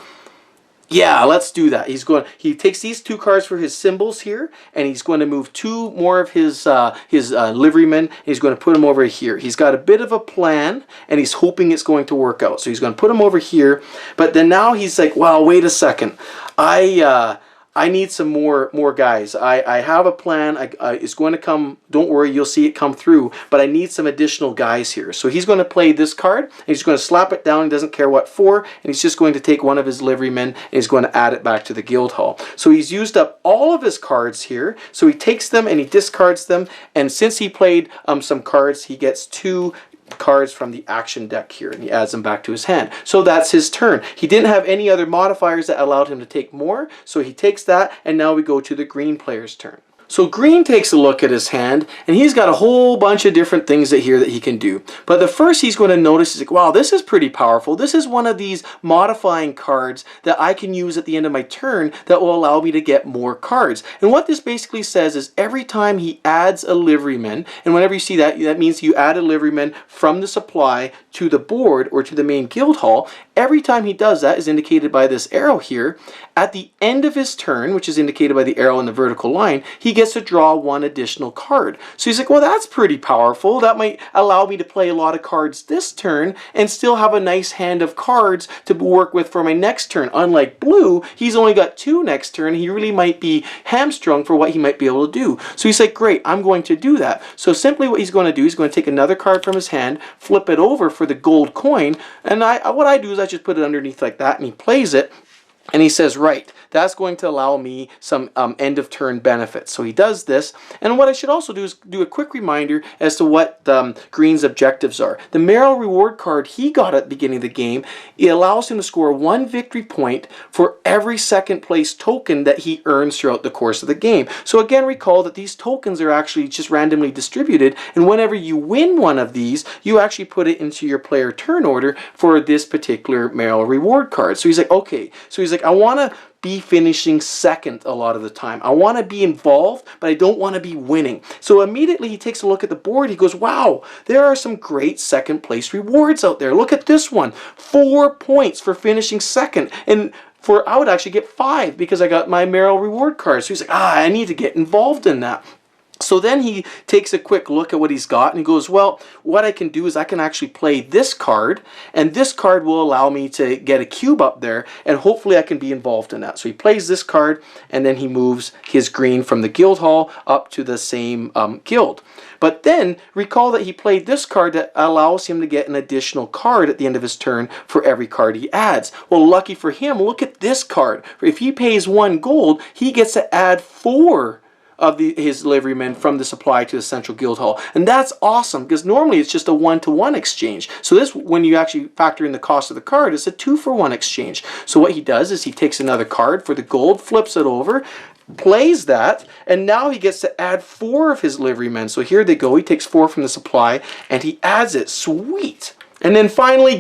Yeah, let's do that. He takes these 2 cards for his symbols here, and he's going to move 2 more of his liverymen, and he's going to put them over here. He's got a bit of a plan, and he's hoping it's going to work out. So he's going to put them over here, but then now he's like, well, wait a second. I need some more guys. I have a plan. It's going to come. Don't worry, you'll see it come through. But I need some additional guys here. So he's going to play this card. And he's going to slap it down. He doesn't care what for. And he's just going to take one of his liverymen and he's going to add it back to the guild hall. So he's used up all of his cards here. So he takes them and he discards them. And since he played some cards, he gets 2 cards from the action deck here, and he adds them back to his hand. So that's his turn. He didn't have any other modifiers that allowed him to take more, so he takes that, and now we go to the green player's turn. So green takes a look at his hand, and he's got a whole bunch of different things that he can do. But the first he's going to notice is like, wow, this is pretty powerful. This is one of these modifying cards that I can use at the end of my turn that will allow me to get more cards. And what this basically says is every time he adds a liveryman, and whenever you see that, that means you add a liveryman from the supply to the board or to the main guild hall. Every time he does that is indicated by this arrow here. At the end of his turn, which is indicated by the arrow in the vertical line, he gets to draw 1 additional card. So he's like, well, that's pretty powerful. That might allow me to play a lot of cards this turn and still have a nice hand of cards to work with for my next turn. Unlike blue, he's only got 2 next turn. He really might be hamstrung for what he might be able to do. So he's like, great, I'm going to do that. So simply what he's going to do, he's going to take another card from his hand, flip it over for the gold coin, and what I do is I just put it underneath like that, and he plays it. And he says, right, that's going to allow me some end of turn benefits. So he does this. And what I should also do is do a quick reminder as to what Green's objectives are. The Merrill reward card he got at the beginning of the game, it allows him to score 1 victory point for every second place token that he earns throughout the course of the game. So again, recall that these tokens are actually just randomly distributed. And whenever you win one of these, you actually put it into your player turn order for this particular Merrill reward card. So he's like, okay. So he's like, I want to be finishing second a lot of the time. I want to be involved, but I don't want to be winning. So immediately he takes a look at the board. He goes, wow, there are some great second place rewards out there. Look at this one. 4 points for finishing second. And I would actually get 5 because I got my Merrill reward card. So he's like, I need to get involved in that. So then he takes a quick look at what he's got and he goes, well, what I can do is I can actually play this card, and this card will allow me to get a cube up there, and hopefully I can be involved in that. So he plays this card, and then he moves his green from the guild hall up to the same guild. But then recall that he played this card that allows him to get an additional card at the end of his turn for every card he adds. Well, lucky for him, look at this card. If he pays 1 gold, he gets to add 4 of his liverymen from the supply to the central guild hall. And that's awesome because normally it's just a 1-to-1 exchange. So this, when you actually factor in the cost of the card, it's a 2-for-1 exchange. So what he does is he takes another card for the gold, flips it over, plays that, and now he gets to add 4 of his liverymen. So here they go. He takes 4 from the supply and he adds it. Sweet. And then finally,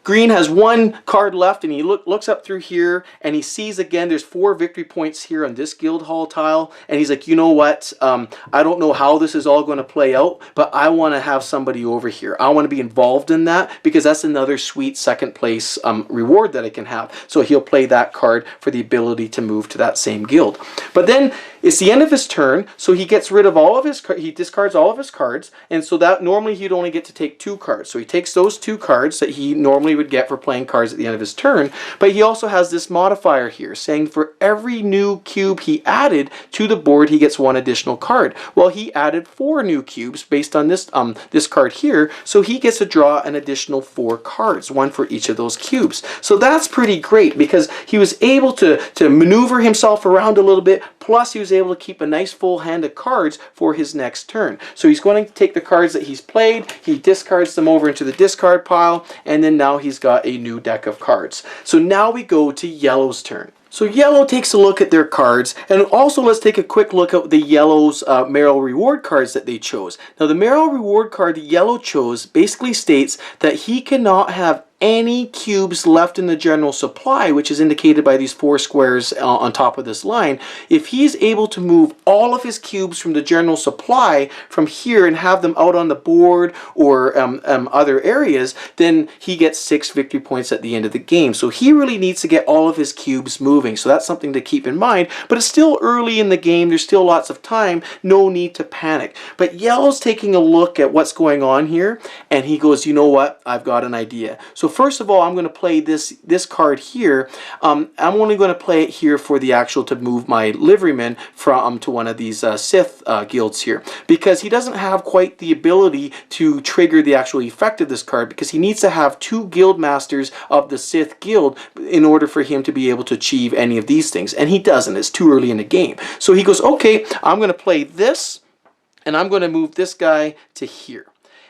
green has one card left, and he looks up through here, and he sees again there's 4 victory points here on this guild hall tile, and he's like, you know what, I don't know how this is all going to play out, but I want to have somebody over here. I want to be involved in that, because that's another sweet second place reward that I can have. So he'll play that card for the ability to move to that same guild. But then it's the end of his turn, so he gets rid of all of his he discards all of his cards, and so that normally he'd only get to take 2 cards. So he takes those 2 cards that he normally would get for playing cards at the end of his turn, but he also has this modifier here saying for every new cube he added to the board, he gets 1 additional card. Well, he added 4 new cubes based on this this card here, so he gets to draw an additional 4 cards, 1 for each of those cubes. So that's pretty great, because he was able to maneuver himself around a little bit, plus he was able to keep a nice full hand of cards for his next turn. So he's going to take the cards that he's played, he discards them over into the discard pile, and then now he's got a new deck of cards. So now we go to yellow's turn. So yellow takes a look at their cards, and also let's take a quick look at the yellow's Merrill reward cards that they chose. Now the Merrill reward card yellow chose basically states that he cannot have any cubes left in the general supply, which is indicated by these 4 squares on top of this line. If he's able to move all of his cubes from the general supply from here and have them out on the board or other areas, then he gets 6 victory points at the end of the game. So he really needs to get all of his cubes moving. So that's something to keep in mind, but it's still early in the game. There's still lots of time. No need to panic. But yellow's taking a look at what's going on here, and he goes, you know what? I've got an idea. So first of all, I'm going to play this card here. I'm only going to play it here for the actual to move my liveryman from to one of these Sith guilds here, because he doesn't have quite the ability to trigger the actual effect of this card, because he needs to have 2 guild masters of the Sith guild in order for him to be able to achieve any of these things, and he doesn't. It's too early in the game. So he goes, okay, I'm going to play this, and I'm going to move this guy to here.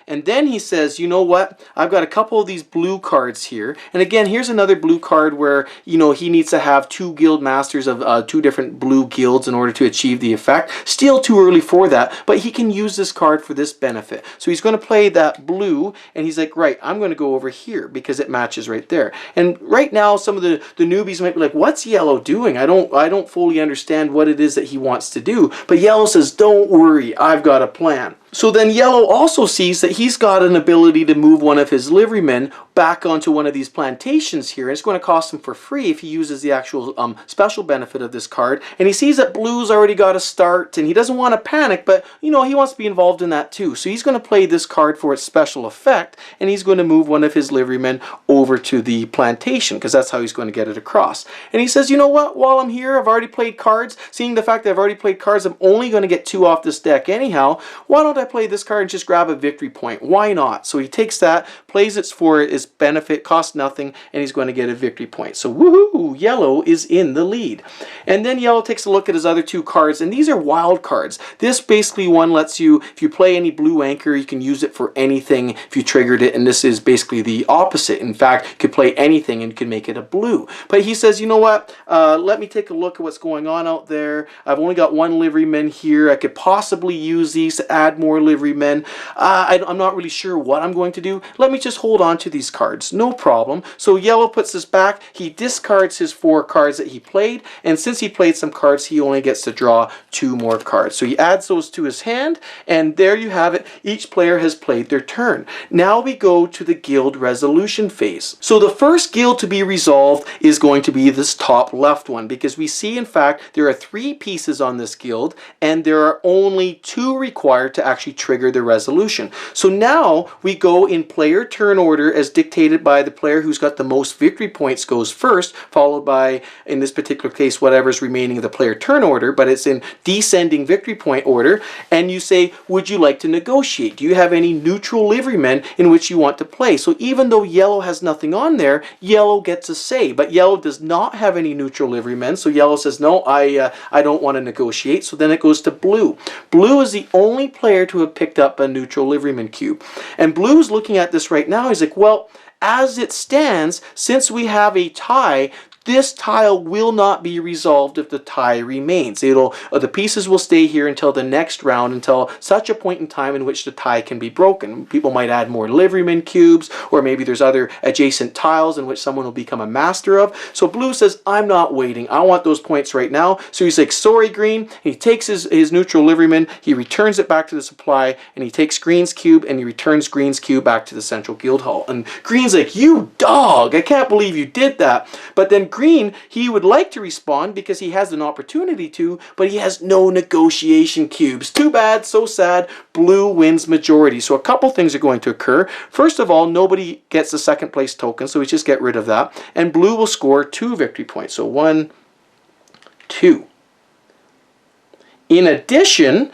And then he says, you know what, I've got a couple of these blue cards here. And again, here's another blue card where, you know, he needs to have 2 guild masters of 2 different blue guilds in order to achieve the effect. Still too early for that, but he can use this card for this benefit. So he's going to play that blue, and he's like, right, I'm going to go over here because it matches right there. And right now, some of the newbies might be like, what's yellow doing? I don't fully understand what it is that he wants to do. But yellow says, don't worry, I've got a plan. So then yellow also sees that he's got an ability to move one of his liverymen back onto one of these plantations here. And it's going to cost him for free if he uses the actual special benefit of this card. And he sees that blue's already got a start, and he doesn't want to panic, but you know, he wants to be involved in that too. So he's going to play this card for its special effect, and he's going to move one of his liverymen over to the plantation, because that's how he's going to get it across. And he says, you know what, while I'm here, I've already played cards. Seeing the fact that I've already played cards, I'm only going to get 2 off this deck anyhow. Why don't I play this card and just grab a victory point? Why not? So he takes that, plays it for its benefit, costs nothing, and he's going to get a victory point. So woohoo, yellow is in the lead. And then yellow takes a look at his other 2 cards, and these are wild cards. This basically one lets you, if you play any blue anchor, you can use it for anything if you triggered it, and this is basically the opposite. In fact, you could play anything and you can make it a blue. But he says, you know what, let me take a look at what's going on out there. I've only got 1 liveryman here. I could possibly use these to add more liverymen. I'm not really sure what I'm going to do. Let me just hold on to these cards. No problem. So yellow puts this back. He discards his 4 cards that he played, and since he played some cards, he only gets to draw 2 more cards. So he adds those to his hand, and there you have it. Each player has played their turn. Now we go to the guild resolution phase. So the first guild to be resolved is going to be this top left one, because we see, in fact, there are 3 pieces on this guild, and there are only 2 required to actually trigger the resolution. So now we go in player turn order as dictated by the player who's got the most victory points goes first, followed by, in this particular case, whatever's remaining of the player turn order, but it's in descending victory point order. And you say, would you like to negotiate? Do you have any neutral liverymen in which you want to play? So even though yellow has nothing on there, yellow gets a say, but yellow does not have any neutral liverymen. So yellow says, no, I don't want to negotiate. So then it goes to blue. Blue is the only player to have picked up a neutral liveryman cube. And blue's looking at this right now. He's like, well, as it stands, since we have a tie, this tile will not be resolved if the tie remains. The pieces will stay here until the next round, until such a point in time in which the tie can be broken. People might add more liveryman cubes, or maybe there's other adjacent tiles in which someone will become a master of. So blue says, I'm not waiting. I want those points right now. So he's like, sorry, green. He takes his neutral liveryman, he returns it back to the supply, and he takes green's cube and he returns green's cube back to the central guild hall. And green's like, you dog, I can't believe you did that. But then green, he would like to respond because he has an opportunity to, but he has no negotiation cubes. Too bad, so sad. Blue wins majority. So a couple things are going to occur. First of all, nobody gets the second place token, so we just get rid of that. And blue will score 2 victory points. So 1, 2. In addition,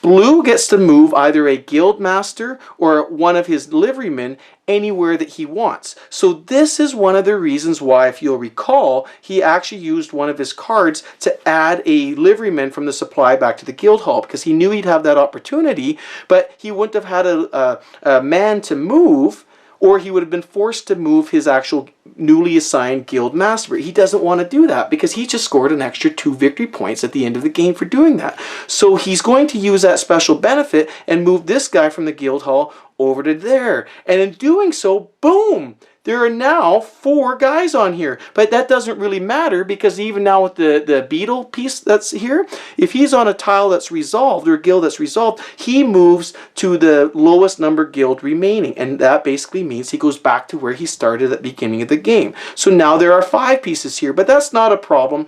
blue gets to move either a guild master or one of his liverymen anywhere that he wants. So this is one of the reasons why, if you'll recall, he actually used one of his cards to add a liveryman from the supply back to the guild hall, because he knew he'd have that opportunity, but he wouldn't have had a man to move, or he would have been forced to move his actual newly assigned guild master. He doesn't want to do that because he just scored an extra 2 victory points at the end of the game for doing that. So he's going to use that special benefit and move this guy from the guild hall over to there. And in doing so, boom! There are now 4 guys on here. But that doesn't really matter, because even now with the beetle piece that's here, if he's on a tile that's resolved, or a guild that's resolved, he moves to the lowest number guild remaining. And that basically means he goes back to where he started at the beginning of the game. So now there are 5 pieces here, but that's not a problem.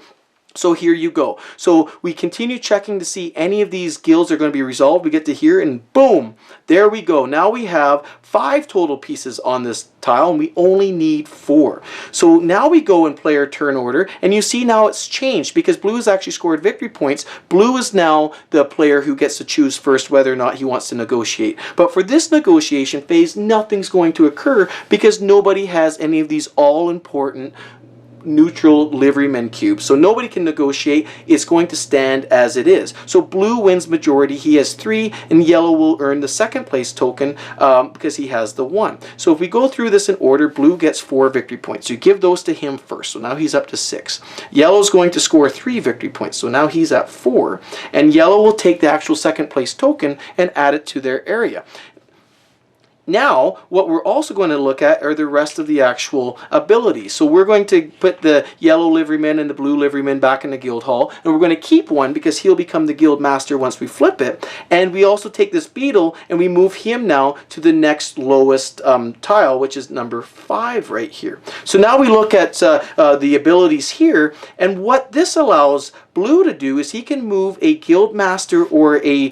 So here you go. So we continue checking to see any of these guilds are going to be resolved. We get to here and boom, there we go. Now we have 5 total pieces on this tile and we only need 4. So now we go in player turn order, and you see now it's changed because blue has actually scored victory points. Blue is now the player who gets to choose first whether or not he wants to negotiate. But for this negotiation phase, nothing's going to occur because nobody has any of these all-important neutral liveryman cubes. So nobody can negotiate. It's going to stand as it is. So blue wins majority. He has 3, and yellow will earn the second place token because he has the 1. So if we go through this in order, blue gets 4 victory points. You give those to him first. So now he's up to 6. Yellow's going to score 3 victory points. So now he's at 4. And yellow will take the actual second place token and add it to their area. Now, what we're also going to look at are the rest of the actual abilities. So we're going to put the yellow liveryman and the blue liveryman back in the guild hall, and we're going to keep one because he'll become the guild master once we flip it. And we also take this beetle and we move him now to the next lowest tile, which is number 5 right here. So now we look at the abilities here, and what this allows blue to do is he can move a guild master or a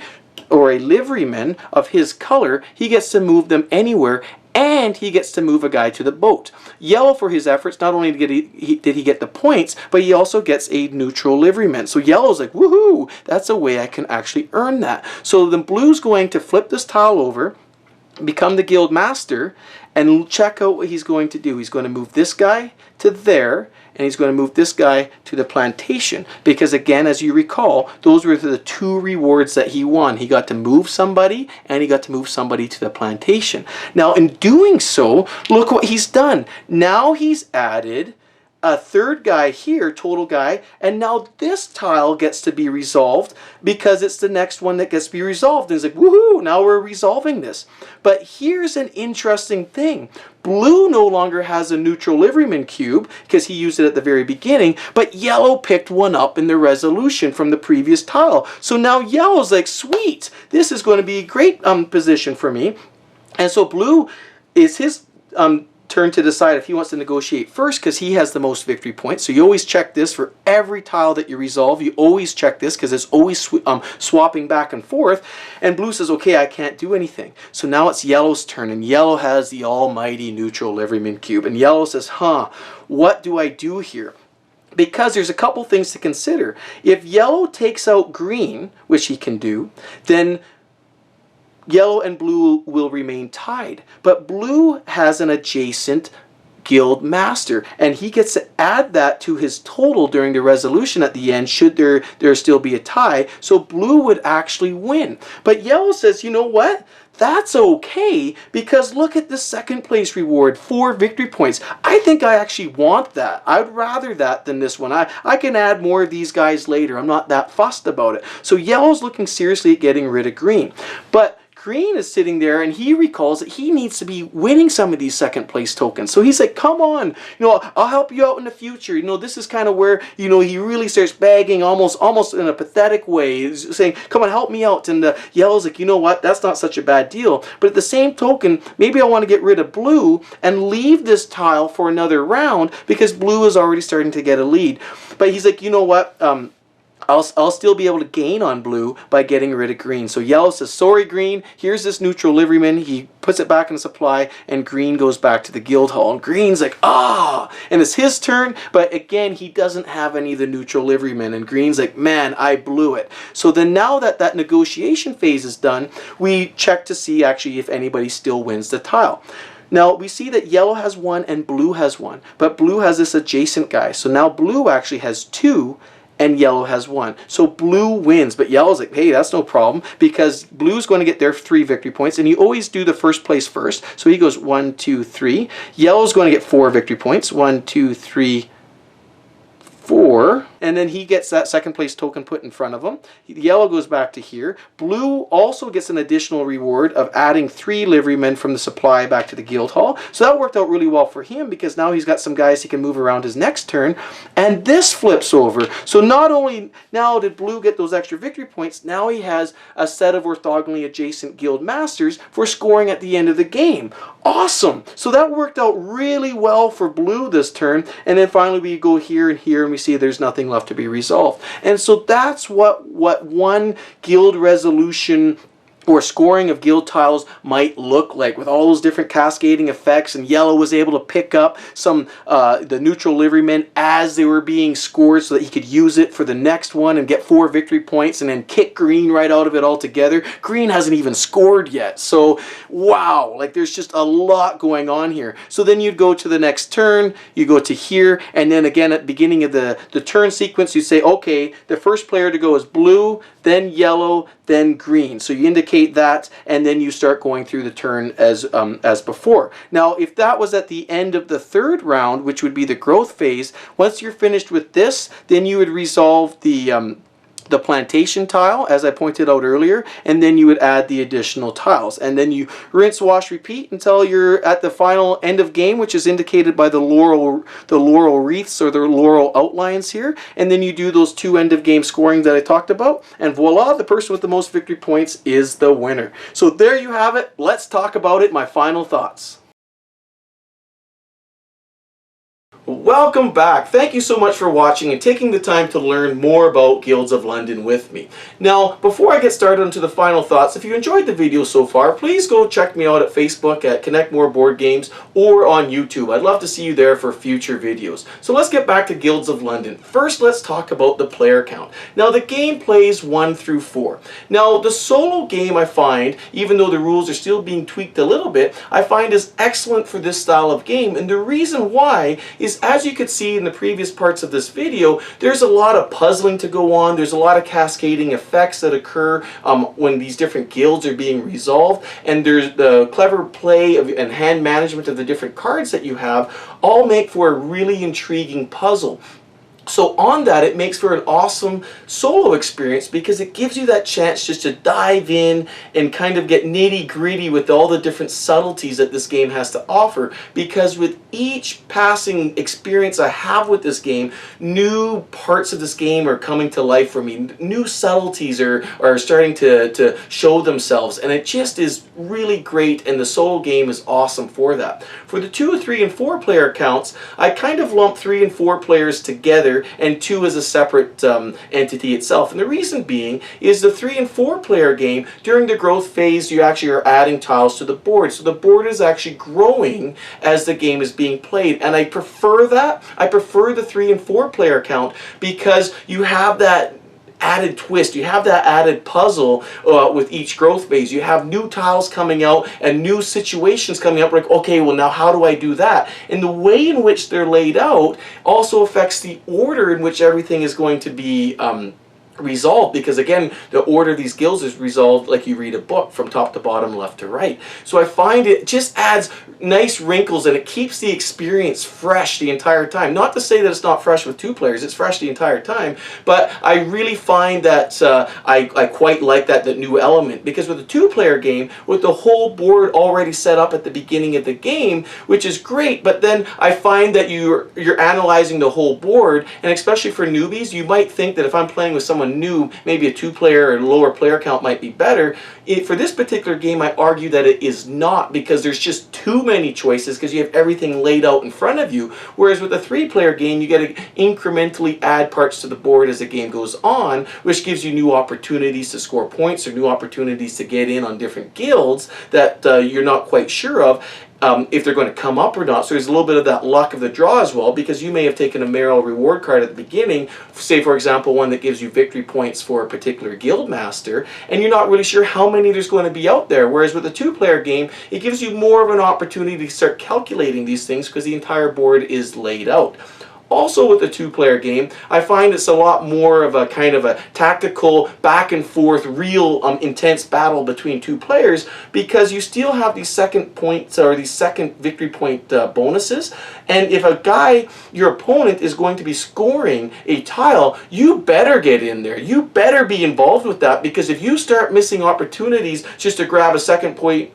liveryman of his color. He gets to move them anywhere, and he gets to move a guy to the boat. Yellow, for his efforts, not only did he get the points, but he also gets a neutral liveryman. So yellow's like, woohoo, that's a way I can actually earn that. So the blue's going to flip this tile over, become the guild master, and check out what he's going to do. He's going to move this guy to there, and he's going to move this guy to the plantation. Because again, as you recall, those were the 2 rewards that he won. He got to move somebody, and he got to move somebody to the plantation. Now, in doing so, look what he's done. Now he's added a 3rd guy here, total guy, and now this tile gets to be resolved because it's the next one that gets to be resolved. And it's like, woohoo, now we're resolving this. But here's an interesting thing. Blue no longer has a neutral liveryman cube because he used it at the very beginning, but yellow picked one up in the resolution from the previous tile. So now yellow's like, sweet, this is going to be a great position for me. And so blue is his turn to decide if he wants to negotiate first because he has the most victory points. So you always check this for every tile that you resolve. You always check this because it's always swapping back and forth. And blue says, okay, I can't do anything. So now it's yellow's turn, and yellow has the almighty neutral liveryman cube. And yellow says, what do I do here? Because there's a couple things to consider. If yellow takes out green, which he can do, then yellow and blue will remain tied. But blue has an adjacent guild master, and he gets to add that to his total during the resolution at the end should there still be a tie. So blue would actually win. But yellow says, you know what? that's okay, because look at the second place reward, 4 victory points. I think I actually want that. I'd rather that than this one. I can add more of these guys later. I'm not that fussed about it. So yellow's looking seriously at getting rid of green. But green is sitting there and he recalls that he needs to be winning some of these second place tokens. So he's like, come on, I'll help you out in the future. This is kind of where, he really starts begging almost in a pathetic way. He's saying, come on, help me out. And yellow's like, you know what, that's not such a bad deal. But at the same token, maybe I want to get rid of blue and leave this tile for another round because blue is already starting to get a lead. But he's like, you know what, I'll still be able to gain on blue by getting rid of green. So yellow says, sorry green, here's this neutral liveryman. He puts it back in the supply and green goes back to the guild hall. And green's like, and it's his turn, but again, he doesn't have any of the neutral liverymen. And green's like, man, I blew it. So then now that negotiation phase is done, we check to see actually if anybody still wins the tile. Now we see that yellow has 1 and blue has 1, but blue has this adjacent guy. So now blue actually has 2 and yellow has 1. So blue wins, but yellow's like, hey, that's no problem, because blue's going to get their 3 victory points, and you always do the first place first. So he goes 1, 2, 3. Yellow's going to get 4 victory points. 1, 2, 3, 4. And then he gets that second place token put in front of him. Yellow goes back to here. Blue also gets an additional reward of adding 3 liverymen from the supply back to the guild hall. So that worked out really well for him, because now he's got some guys he can move around his next turn. And this flips over. So not only now did blue get those extra victory points, now he has a set of orthogonally adjacent guild masters for scoring at the end of the game. Awesome! So that worked out really well for blue this turn. And then finally we go here and here and we see there's nothing left to be resolved. And so that's what one guild resolution or scoring of guild tiles might look like, with all those different cascading effects. And yellow was able to pick up some the neutral liverymen as they were being scored so that he could use it for the next one and get 4 victory points, and then kick green right out of it altogether. Green hasn't even scored yet. So wow, like there's just a lot going on here. So then you'd go to the next turn, you go to here, and then again at the beginning of the turn sequence you say, okay, the first player to go is blue, then yellow, then green. So you indicate that, and then you start going through the turn as before. Now, if that was at the end of the 3rd round, which would be the growth phase, once you're finished with this, then you would resolve the plantation tile, as I pointed out earlier, and then you would add the additional tiles. And then you rinse, wash, repeat until you're at the final end of game, which is indicated by the laurel wreaths or the laurel outlines here. And then you do those 2 end of game scoring that I talked about, and voila, the person with the most victory points is the winner. So there you have it. Let's talk about it. My final thoughts. Welcome back. Thank you so much for watching and taking the time to learn more about Guilds of London with me. Now, before I get started into the final thoughts, if you enjoyed the video so far, please go check me out at Facebook at Connect More Board Games or on YouTube. I'd love to see you there for future videos. So let's get back to Guilds of London. First, let's talk about the player count. Now, the game plays 1 through 4. Now, the solo game I find, even though the rules are still being tweaked a little bit, I find is excellent for this style of game. And the reason why is, as you could see in the previous parts of this video, there's a lot of puzzling to go on. There's a lot of cascading effects that occur when these different guilds are being resolved, and there's the clever play and hand management of the different cards that you have all make for a really intriguing puzzle. So on that, it makes for an awesome solo experience because it gives you that chance just to dive in and kind of get nitty-gritty with all the different subtleties that this game has to offer. Because with each passing experience I have with this game, new parts of this game are coming to life for me. New subtleties are starting to show themselves, and it just is really great, and the solo game is awesome for that. For the 2, 3, and 4 player counts, I kind of lump 3 and 4 players together, and 2 is a separate entity itself. And the reason being is the 3 and 4 player game, during the growth phase, you actually are adding tiles to the board. So the board is actually growing as the game is being played. And I prefer that. I prefer the 3 and 4 player count because you have that added twist, you have that added puzzle with each growth phase. You have new tiles coming out and new situations coming up, like, okay, well now how do I do that? And the way in which they're laid out also affects the order in which everything is going to be resolved, because again, the order of these guilds is resolved like you read a book from top to bottom, left to right. So I find it just adds nice wrinkles, and it keeps the experience fresh the entire time. Not to say that it's not fresh with 2 players, it's fresh the entire time, but I really find that I quite like that new element, because with a 2-player game, with the whole board already set up at the beginning of the game, which is great, but then I find that you're analyzing the whole board, and especially for newbies, you might think that if I'm playing with someone new, maybe a 2-player or lower player count might be better. For this particular game, I argue that it is not, because there's just too many choices, because you have everything laid out in front of you. Whereas with a 3-player game, you get to incrementally add parts to the board as the game goes on, which gives you new opportunities to score points or new opportunities to get in on different guilds that you're not quite sure of. If they're going to come up or not. So there's a little bit of that luck of the draw as well, because you may have taken a Merrill reward card at the beginning, say for example one that gives you victory points for a particular guild master, and you're not really sure how many there's going to be out there. Whereas with a 2-player game, it gives you more of an opportunity to start calculating these things, because the entire board is laid out. Also with the 2-player game, I find it's a lot more of a kind of a tactical, back and forth, real intense battle between 2 players, because you still have these second points or these second victory point bonuses. And if a guy, your opponent, is going to be scoring a tile, you better get in there. You better be involved with that, because if you start missing opportunities just to grab a second point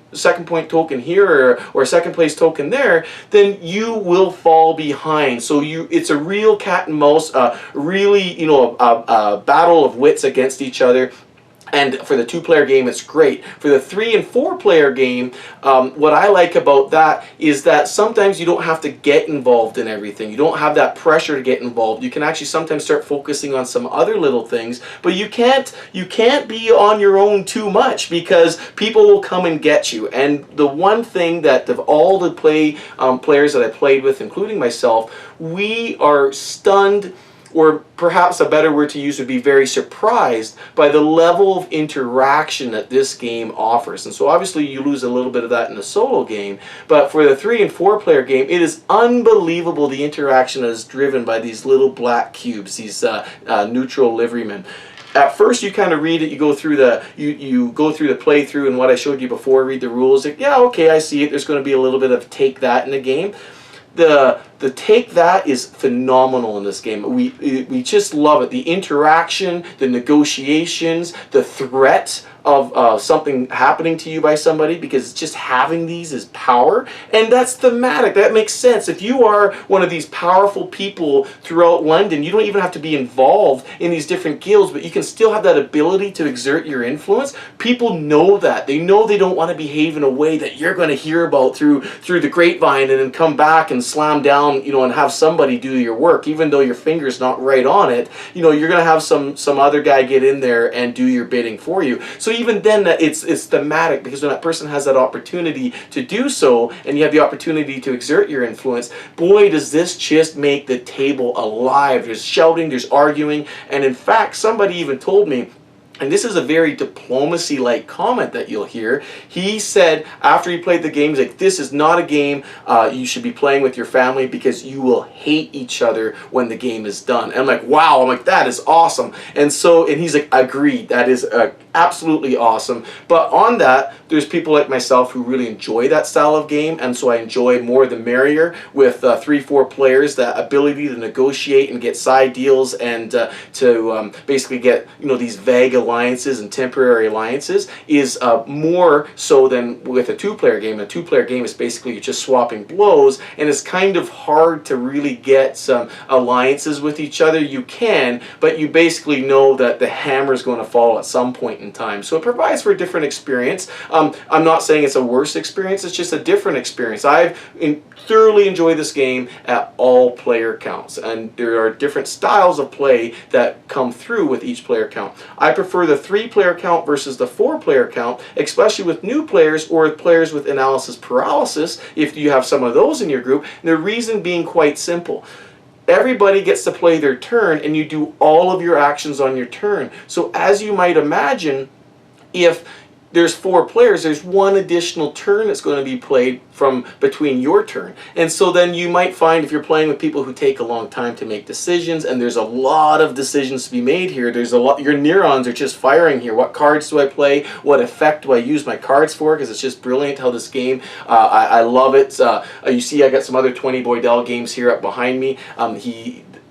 token here or a second place token there, then you will fall behind. So it's a real cat and mouse, really, a battle of wits against each other. And for the 2-player game, it's great. For the 3- and 4-player game, what I like about that is that sometimes you don't have to get involved in everything. You don't have that pressure to get involved. You can actually sometimes start focusing on some other little things, but you can't be on your own too much, because people will come and get you. And the one thing that of all the players that I played with, including myself, we are stunned, or perhaps a better word to use would be very surprised by the level of interaction that this game offers. And so obviously you lose a little bit of that in a solo game, but for the 3- and 4-player game, it is unbelievable the interaction that is driven by these little black cubes, these neutral liverymen. At first you kind of read it, you go through the playthrough and what I showed you before, read the rules, like, yeah, okay, I see it, there's going to be a little bit of take that in the game. The take that is phenomenal in this game. We just love it. The interaction, the negotiations, the threat of something happening to you by somebody, because just having these is power, and that's thematic. That makes sense. If you are one of these powerful people throughout London, you don't even have to be involved in these different guilds, but you can still have that ability to exert your influence. People know that. They know they don't want to behave in a way that you're going to hear about through the grapevine and then come back and slam down, and have somebody do your work, even though your finger's not right on it. You're going to have some other guy get in there and do your bidding for you. So even then, it's thematic, because when that person has that opportunity to do so, and you have the opportunity to exert your influence, boy, does this just make the table alive. There's shouting, there's arguing, and in fact, somebody even told me, and this is a very diplomacy-like comment that you'll hear. He said after he played the game, he's like, this is not a game you should be playing with your family, because you will hate each other when the game is done. And I'm like, wow. I'm like, that is awesome. And he's like, agreed. That is absolutely awesome. But on that, there's people like myself who really enjoy that style of game, and so I enjoy more the merrier with 3-4 players. That ability to negotiate and get side deals, and to basically get these vague alliances and temporary alliances is more so than with a 2-player game. A 2-player game is basically you're just swapping blows, and it's kind of hard to really get some alliances with each other. You can, but you basically know that the hammer is going to fall at some point in time. So it provides for a different experience. I'm not saying it's a worse experience, it's just a different experience. I've thoroughly enjoyed this game at all player counts, and there are different styles of play that come through with each player count. I prefer the 3-player count versus the 4-player count, especially with new players or with players with analysis paralysis, if you have some of those in your group. And the reason being quite simple. Everybody gets to play their turn, and you do all of your actions on your turn. So as you might imagine, if there's 4 players, there's one additional turn that's going to be played from between your turn. And so then you might find if you're playing with people who take a long time to make decisions, and there's a lot of decisions to be made here, there's a lot, your neurons are just firing here. What cards do I play? What effect do I use my cards for? Because it's just brilliant how this game, I love it. You see I got some other 20 Boydell games here up behind me.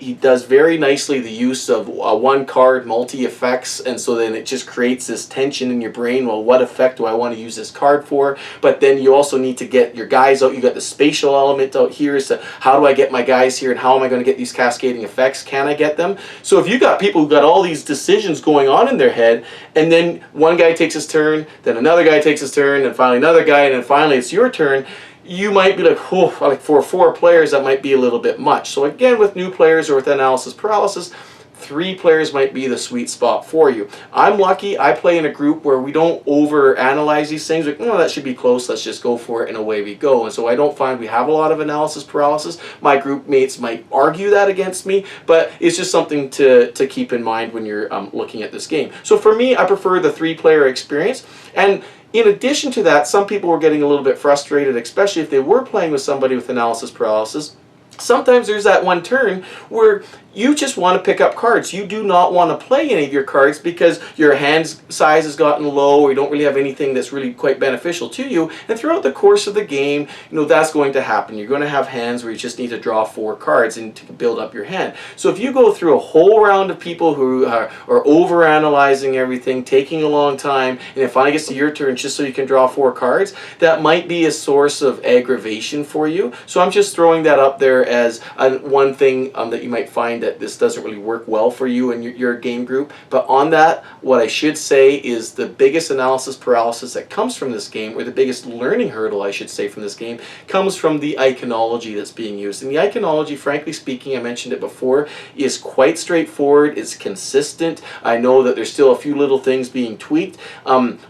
He does very nicely the use of one card multi-effects, and so then it just creates this tension in your brain. Well, what effect do I want to use this card for? But then you also need to get your guys out. You got the spatial element out here. So how do I get my guys here, and how am I going to get these cascading effects? Can I get them? So if you got people who got all these decisions going on in their head, and then one guy takes his turn, then another guy takes his turn, and finally another guy, and then finally it's your turn, you might be like, oh, like for 4 players, that might be a little bit much. So again, with new players or with analysis paralysis, 3 players might be the sweet spot for you. I'm lucky. I play in a group where we don't over-analyze these things. Like, oh, that should be close. Let's just go for it, and away we go. And so I don't find we have a lot of analysis paralysis. My group mates might argue that against me, but it's just something to keep in mind when you're looking at this game. So for me, I prefer the 3-player experience. And in addition to that, some people were getting a little bit frustrated, especially if they were playing with somebody with analysis paralysis. Sometimes there's that one turn where you just want to pick up cards. You do not want to play any of your cards because your hand size has gotten low, or you don't really have anything that's really quite beneficial to you. And throughout the course of the game, that's going to happen. You're going to have hands where you just need to draw 4 cards and to build up your hand. So if you go through a whole round of people who are over-analyzing everything, taking a long time, and it finally gets to your turn just so you can draw 4 cards, that might be a source of aggravation for you. So I'm just throwing that up there as one thing that you might find that this doesn't really work well for you and your game group. But on that, what I should say is the biggest analysis paralysis that comes from this game, or the biggest learning hurdle, I should say, from this game, comes from the iconology that's being used. And the iconology, frankly speaking, I mentioned it before, is quite straightforward. It's consistent. I know that there's still a few little things being tweaked.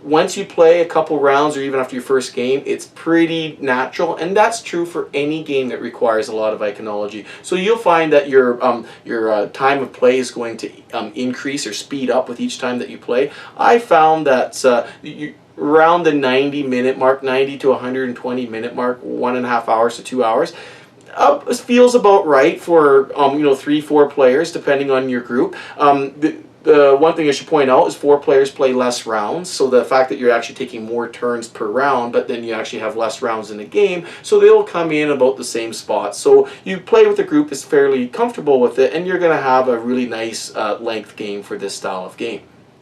Once you play a couple rounds, or even after your first game, it's pretty natural, and that's true for any game that requires a lot of iconology. So you'll find that your time of play is going to increase or speed up with each time that you play. I found that around the 90-minute mark, 90 to 120 minute mark, 1.5 hours to 2 hours, feels about right for 3-4 players depending on your group. The one thing I should point out is 4 players play less rounds, so the fact that you're actually taking more turns per round, but then you actually have less rounds in the game, so they'll come in about the same spot. So you play with a group that's fairly comfortable with it, and you're going to have a really nice length game for this style of game.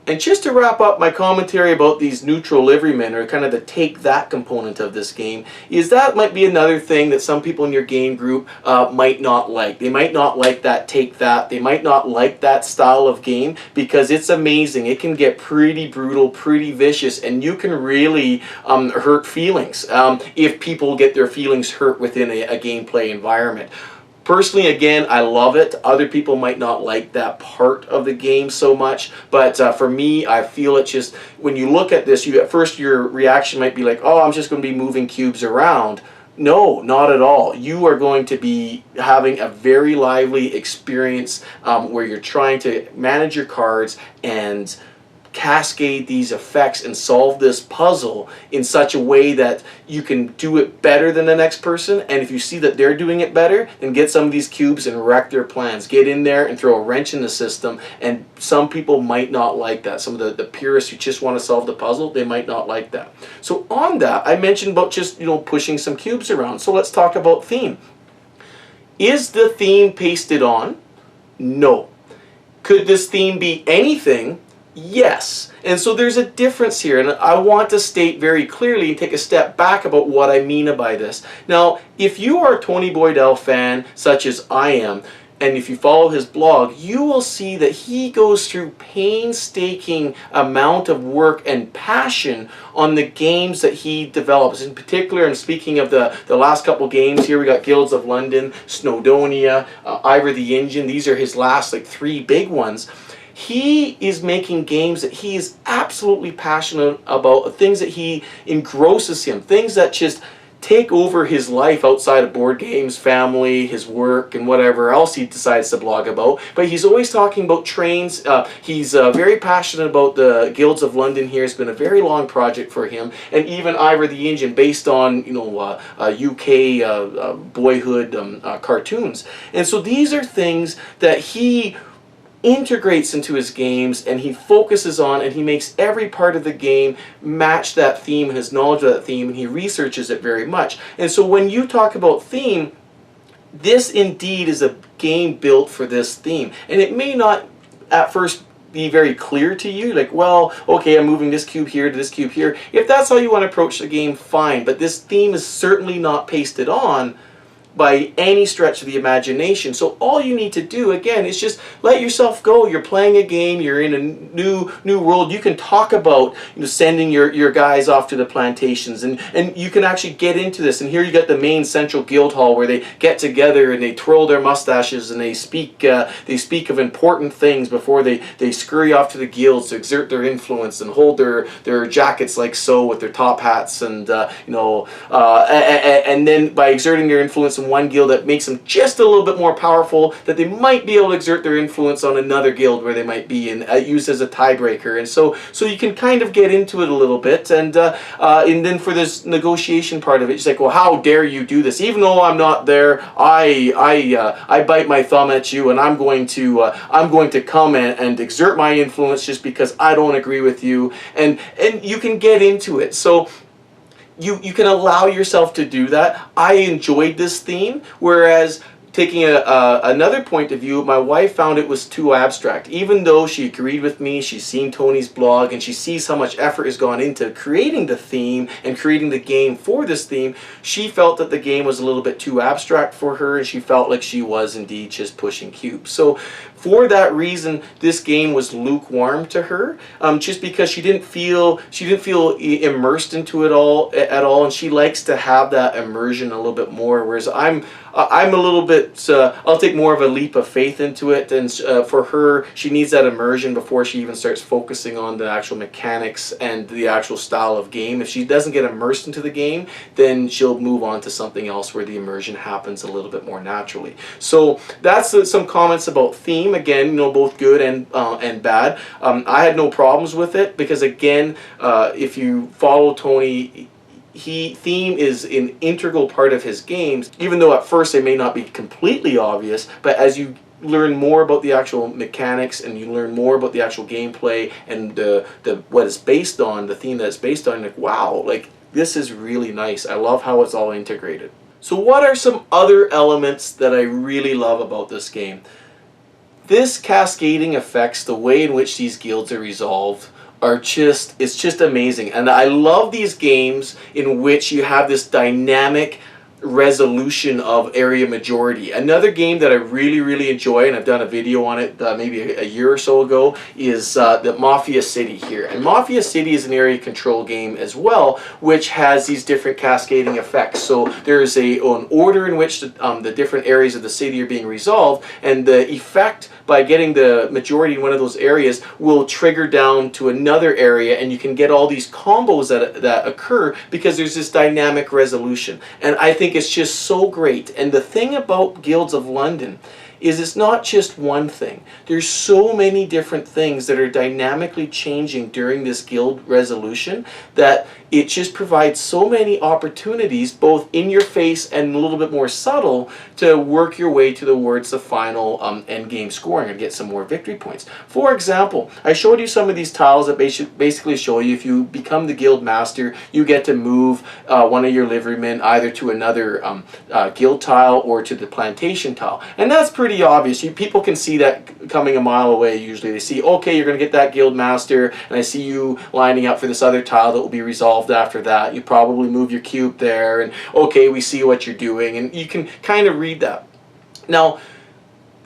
And just to wrap up my commentary about these neutral liverymen, or kind of the take that component of this game, is that might be another thing that some people in your game group might not like. They might not like that take that. They might not like that style of game because it's amazing. It can get pretty brutal, pretty vicious, and you can really hurt feelings if people get their feelings hurt within a gameplay environment. Personally, again, I love it. Other people might not like that part of the game so much, but for me, I feel it just, when you look at this, at first your reaction might be like, oh, I'm just going to be moving cubes around. No, not at all. You are going to be having a very lively experience where you're trying to manage your cards and cascade these effects and solve this puzzle in such a way that you can do it better than the next person. And if you see that they're doing it better, then get some of these cubes and wreck their plans. Get in there and throw a wrench in the system. And some people might not like that. Some of the purists who just want to solve the puzzle, they might not like that. So on that, I mentioned about just pushing some cubes around. So let's talk about theme. Is the theme pasted on? No. Could this theme be anything? Yes. And so there's a difference here, and I want to state very clearly and take a step back about what I mean by this. Now, if you are a Tony Boydell fan, such as I am, and if you follow his blog, you will see that he goes through painstaking amount of work and passion on the games that he develops. In particular, and speaking of the last couple games here, we got Guilds of London, Snowdonia, Ivor the Engine. These are his last 3 big ones. He is making games that he is absolutely passionate about, things that he engrosses him, things that just take over his life outside of board games, family, his work, and whatever else he decides to blog about. But he's always talking about trains. He's very passionate about the Guilds of London here. It's been a very long project for him. And even Ivor the Engine, based on UK boyhood cartoons. And so these are things that he integrates into his games, and he focuses on, and he makes every part of the game match that theme and his knowledge of that theme, and he researches it very much. And so when you talk about theme, this indeed is a game built for this theme. And it may not at first be very clear to you, like, well, okay, I'm moving this cube here to this cube here. If that's how you want to approach the game, fine, but this theme is certainly not pasted on by any stretch of the imagination. So all you need to do, again, is just let yourself go. You're playing a game, you're in a new world. You can talk about sending your guys off to the plantations, and you can actually get into this. And here you got the main central guild hall where they get together and they twirl their mustaches and they speak of important things before they scurry off to the guilds to exert their influence and hold their jackets like so with their top hats, and and then by exerting their influence in one guild, that makes them just a little bit more powerful, that they might be able to exert their influence on another guild where they might be used as a tiebreaker. And so you can kind of get into it a little bit, and then for this negotiation part of it, it's like, well, how dare you do this? Even though I'm not there, I bite my thumb at you, and I'm going to come and exert my influence just because I don't agree with you, and you can get into it. So you can allow yourself to do that. I enjoyed this theme, whereas taking another point of view, my wife found it was too abstract. Even though she agreed with me, she's seen Tony's blog, and she sees how much effort has gone into creating the theme and creating the game for this theme, she felt that the game was a little bit too abstract for her, and she felt like she was indeed just pushing cubes. So for that reason, this game was lukewarm to her, just because she didn't feel immersed into it at all, and she likes to have that immersion a little bit more. Whereas I'm a little bit. I'll take more of a leap of faith into it, and for her, she needs that immersion before she even starts focusing on the actual mechanics and the actual style of game. If she doesn't get immersed into the game, then she'll move on to something else where the immersion happens a little bit more naturally. So that's some comments about theme. Again, both good and bad. I had no problems with it because, again, if you follow Tony, theme is an integral part of his games, even though at first they may not be completely obvious. But as you learn more about the actual mechanics and you learn more about the actual gameplay and what it's based on, the theme that it's based on, like, wow, like, this is really nice. I love how it's all integrated. So what are some other elements that I really love about this game? This cascading effects, the way in which these guilds are resolved, it's just amazing. And I love these games in which you have this dynamic resolution of area majority. Another game that I really enjoy, and I've done a video on it maybe a year or so ago, is the Mafia City here. And Mafia City is an area control game as well, which has these different cascading effects. So there's an order in which the different areas of the city are being resolved, and the effect by getting the majority in one of those areas will trigger down to another area, and you can get all these combos that occur because there's this dynamic resolution. And I think it's just so great. And the thing about Guilds of London is it's not just one thing. There's so many different things that are dynamically changing during this guild resolution that it just provides so many opportunities, both in your face and a little bit more subtle, to work your way towards the final end game scoring and get some more victory points. For example, I showed you some of these tiles that basically show you if you become the guild master, you get to move one of your liverymen either to another guild tile or to the plantation tile. And that's pretty obvious. People can see that coming a mile away usually. They see, okay, you're going to get that guild master, and I see you lining up for this other tile that will be resolved after that. You probably move your cube there, and okay, we see what you're doing, and you can kind of read that. Now,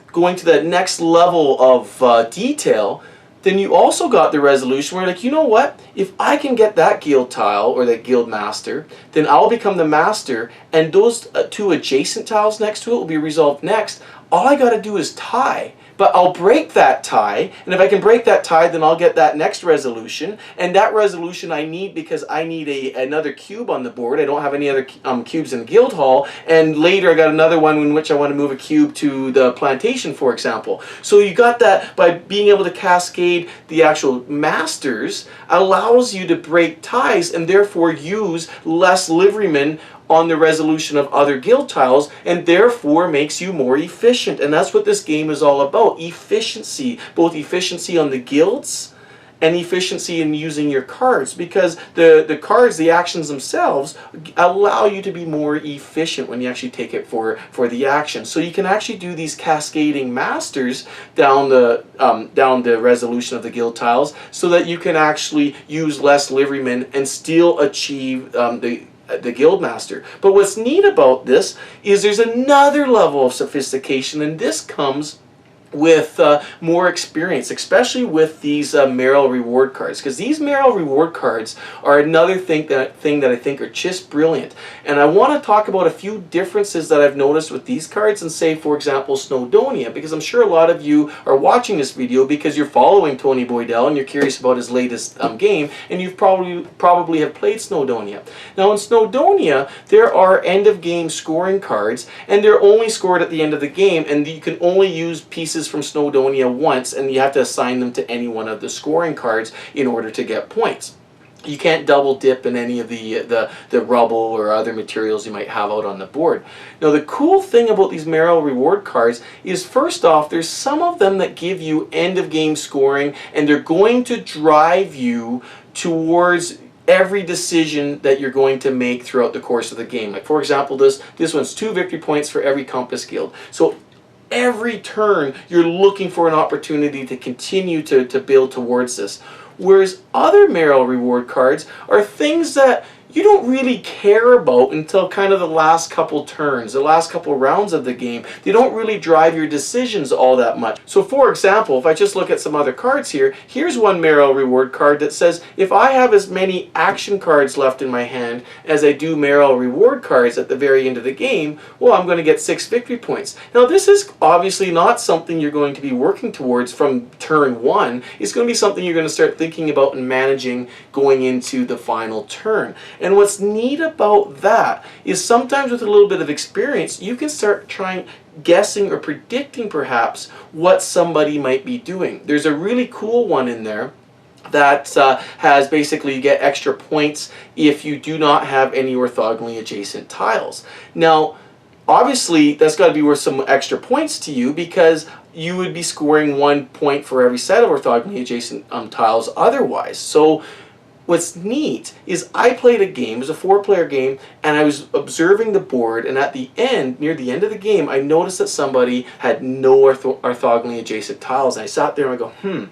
going to that next level of detail, then you also got the resolution where, like, you know what? If I can get that guild tile or that guild master, then I'll become the master, and those two adjacent tiles next to it will be resolved next. All I got to do is tie. but I'll break that tie, and if I can break that tie, then I'll get that next resolution, and that resolution I need because I need another cube on the board. I don't have any other cubes in Guildhall, and later I got another one in which I want to move a cube to the plantation, for example. So you got that by being able to cascade the actual masters allows you to break ties and therefore use less liverymen on the resolution of other guild tiles, and therefore makes you more efficient. And that's what this game is all about. Efficiency. Both efficiency on the guilds and efficiency in using your cards, because the cards, the actions themselves, allow you to be more efficient when you actually take it for the action. So you can actually do these cascading masters down the resolution of the guild tiles, so that you can actually use less liverymen and still achieve the guildmaster. But what's neat about this is there's another level of sophistication, and this comes with more experience, especially with these Merrill reward cards, because these Merrill reward cards are another thing that I think are just brilliant. And I want to talk about a few differences that I've noticed with these cards and, say, for example, Snowdonia, because I'm sure a lot of you are watching this video because you're following Tony Boydell and you're curious about his latest game, and you've probably have played Snowdonia. Now in Snowdonia there are end of game scoring cards, and they're only scored at the end of the game, and you can only use pieces from Snowdonia once, and you have to assign them to any one of the scoring cards in order to get points. You can't double dip in any of the rubble or other materials you might have out on the board. Now the cool thing about these Merrill reward cards is, first off, there's some of them that give you end of game scoring, and they're going to drive you towards every decision that you're going to make throughout the course of the game. Like, for example, this one's 2 victory points for every Compass Guild. So every turn you're looking for an opportunity to continue to build towards this. Whereas other Merrill reward cards are things that you don't really care about until kind of the last couple turns, the last couple rounds of the game. They don't really drive your decisions all that much. So for example, if I just look at some other cards here, here's one Merrill reward card that says, if I have as many action cards left in my hand as I do Merrill reward cards at the very end of the game, well, I'm going to get 6 victory points. Now this is obviously not something you're going to be working towards from turn 1. It's going to be something you're going to start thinking about and managing going into the final turn. And what's neat about that is sometimes with a little bit of experience, you can start guessing or predicting perhaps what somebody might be doing. There's a really cool one in there that has basically, you get extra points if you do not have any orthogonally adjacent tiles. Now, obviously, that's got to be worth some extra points to you, because you would be scoring 1 point for every set of orthogonally adjacent tiles otherwise. So what's neat is I played a game, it was a 4-player game, and I was observing the board, and at the end, near the end of the game, I noticed that somebody had no orthogonally adjacent tiles, and I sat there and I go,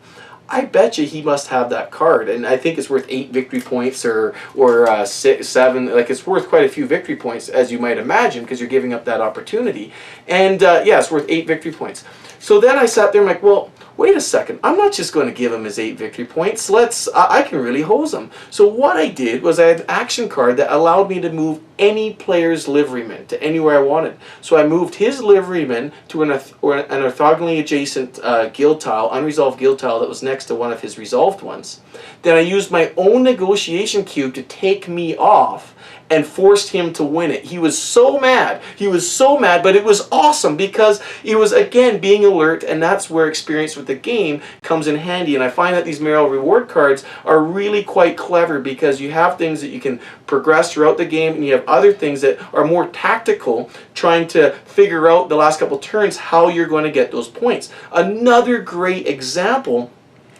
I bet you he must have that card, and I think it's worth 8 victory points or 7. Like, it's worth quite a few victory points, as you might imagine, because you're giving up that opportunity. And yeah, it's worth 8 victory points. So then I sat there and I'm like, well, wait a second, I'm not just going to give him his 8 victory points. I can really hose him. So what I did was I had an action card that allowed me to move any player's liveryman to anywhere I wanted. So I moved his liveryman to an orthogonally adjacent guild tile, unresolved guild tile that was next to one of his resolved ones. Then I used my own negotiation cube to take me off and forced him to win it. He was so mad. He was so mad, but it was awesome because it was, again, being alert, and that's where experience with the game comes in handy. And I find that these Merrill reward cards are really quite clever because you have things that you can progress throughout the game, and you have other things that are more tactical, trying to figure out the last couple turns how you're going to get those points. Another great example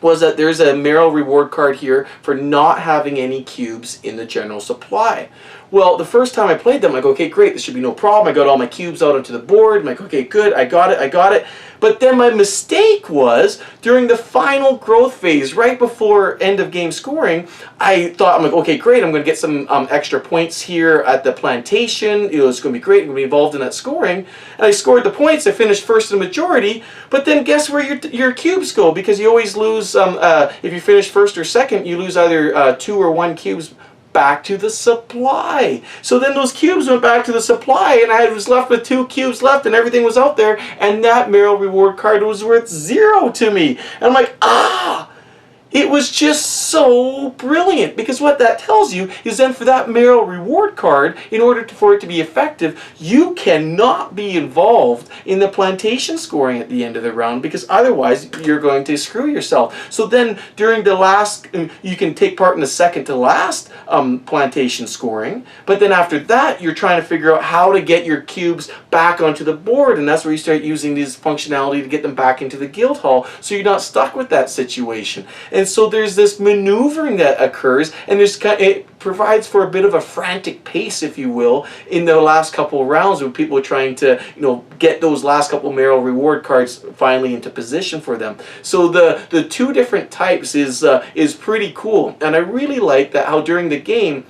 was that there's a Merrill reward card here for not having any cubes in the general supply. Well, the first time I played them, I go, okay, great, this should be no problem. I got all my cubes out onto the board. I'm like, okay, good, I got it. But then my mistake was, during the final growth phase, right before end of game scoring, I'm like, okay, great, I'm going to get some extra points here at the plantation. It's going to be great, I'm going to be involved in that scoring. And I scored the points, I finished first in the majority, but then guess where your cubes go? Because you always lose, if you finish first or second, you lose either 2 or 1 cubes back to the supply. So then those cubes went back to the supply, and I was left with 2 cubes left, and everything was out there, and that Merrill reward card was worth 0 to me. And I'm like, ah! It was just so brilliant, because what that tells you is then for that Merrill reward card, in order for it to be effective, you cannot be involved in the plantation scoring at the end of the round, because otherwise you're going to screw yourself. So then during the last, you can take part in the second to last plantation scoring, but then after that you're trying to figure out how to get your cubes back onto the board, and that's where you start using this functionality to get them back into the guild hall, so you're not stuck with that situation. And so there's this maneuvering that occurs, and it provides for a bit of a frantic pace, if you will, in the last couple of rounds when people are trying to, get those last couple Merrill reward cards finally into position for them. So the 2 different types is pretty cool, and I really like that how during the game,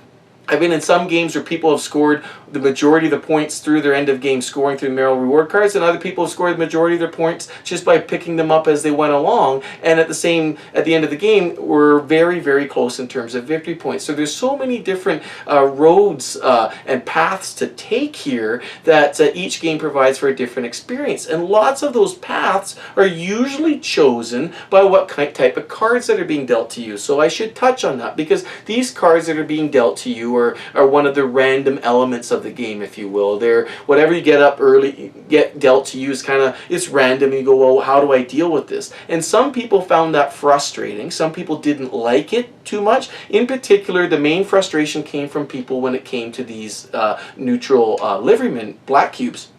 I've been in some games where people have scored the majority of the points through their end of game scoring through Merrill reward cards, and other people have scored the majority of their points just by picking them up as they went along, and at the end of the game were very, very close in terms of victory points. So there's so many different roads and paths to take here that each game provides for a different experience, and lots of those paths are usually chosen by what type of cards that are being dealt to you. So I should touch on that, because these cards that are being dealt to you are one of the random elements of the game, if you will. They're whatever you get up early, get dealt to you is it's random, and you go, well, how do I deal with this? And some people found that frustrating. Some people didn't like it too much. In particular, the main frustration came from people when it came to these neutral liverymen, black cubes,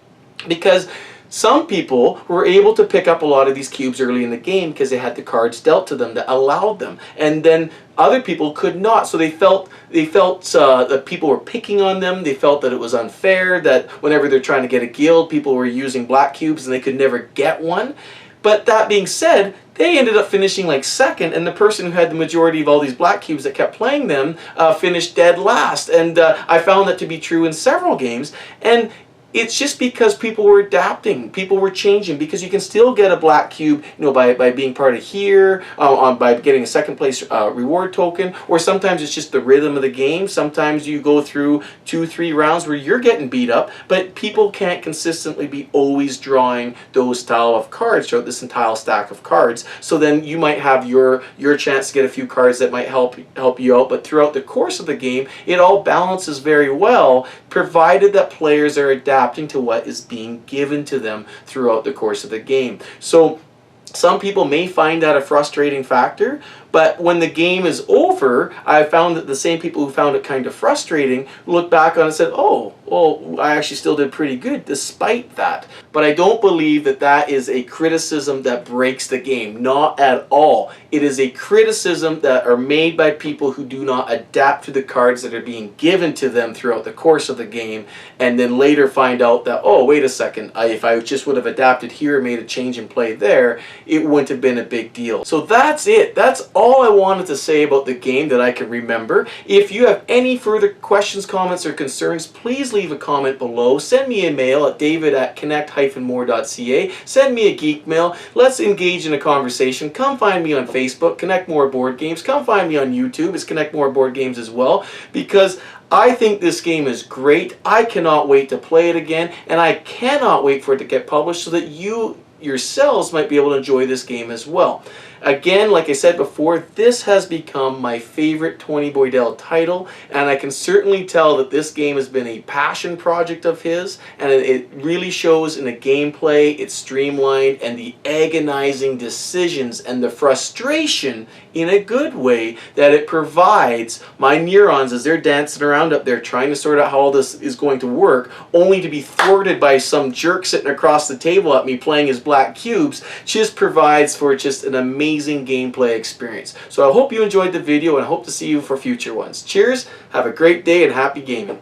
because some people were able to pick up a lot of these cubes early in the game because they had the cards dealt to them that allowed them, and then other people could not. So they felt that people were picking on them. They felt that it was unfair, that whenever they're trying to get a guild, people were using black cubes and they could never get one. But that being said, they ended up finishing like second, and the person who had the majority of all these black cubes that kept playing them finished dead last. And I found that to be true in several games. And it's just because people were adapting, people were changing, because you can still get a black cube, by being part of here, by getting a second place reward token, or sometimes it's just the rhythm of the game. Sometimes you go through 2-3 rounds where you're getting beat up, but people can't consistently be always drawing those style of cards throughout this entire stack of cards. So then you might have your chance to get a few cards that might help you out, but throughout the course of the game, it all balances very well, provided that players are adapting to what is being given to them throughout the course of the game. So some people may find that a frustrating factor, but when the game is over, I found that the same people who found it kind of frustrating look back on it and said, oh, well, I actually still did pretty good despite that. But I don't believe that that is a criticism that breaks the game. Not at all. It is a criticism that are made by people who do not adapt to the cards that are being given to them throughout the course of the game, and then later find out that, oh, wait a second, if I just would have adapted here and made a change in play there, it wouldn't have been a big deal. So that's it. That's all I wanted to say about the game that I can remember. If you have any further questions, comments, or concerns, please leave a comment below. Send me a mail at david@connect-more.ca. Send me a geek mail. Let's engage in a conversation. Come find me on Facebook, Connect More Board Games. Come find me on YouTube. It's Connect More Board Games as well, because I think this game is great. I cannot wait to play it again, and I cannot wait for it to get published so that you yourselves might be able to enjoy this game as well. Again, like I said before, this has become my favorite Tony Boydell title, and I can certainly tell that this game has been a passion project of his, and it really shows in the gameplay. It's streamlined, and the agonizing decisions and the frustration in a good way that it provides my neurons as they're dancing around up there trying to sort out how all this is going to work, only to be thwarted by some jerk sitting across the table at me playing his black cubes, just provides for just an amazing gameplay experience. So I hope you enjoyed the video, and I hope to see you for future ones. Cheers, have a great day, and happy gaming.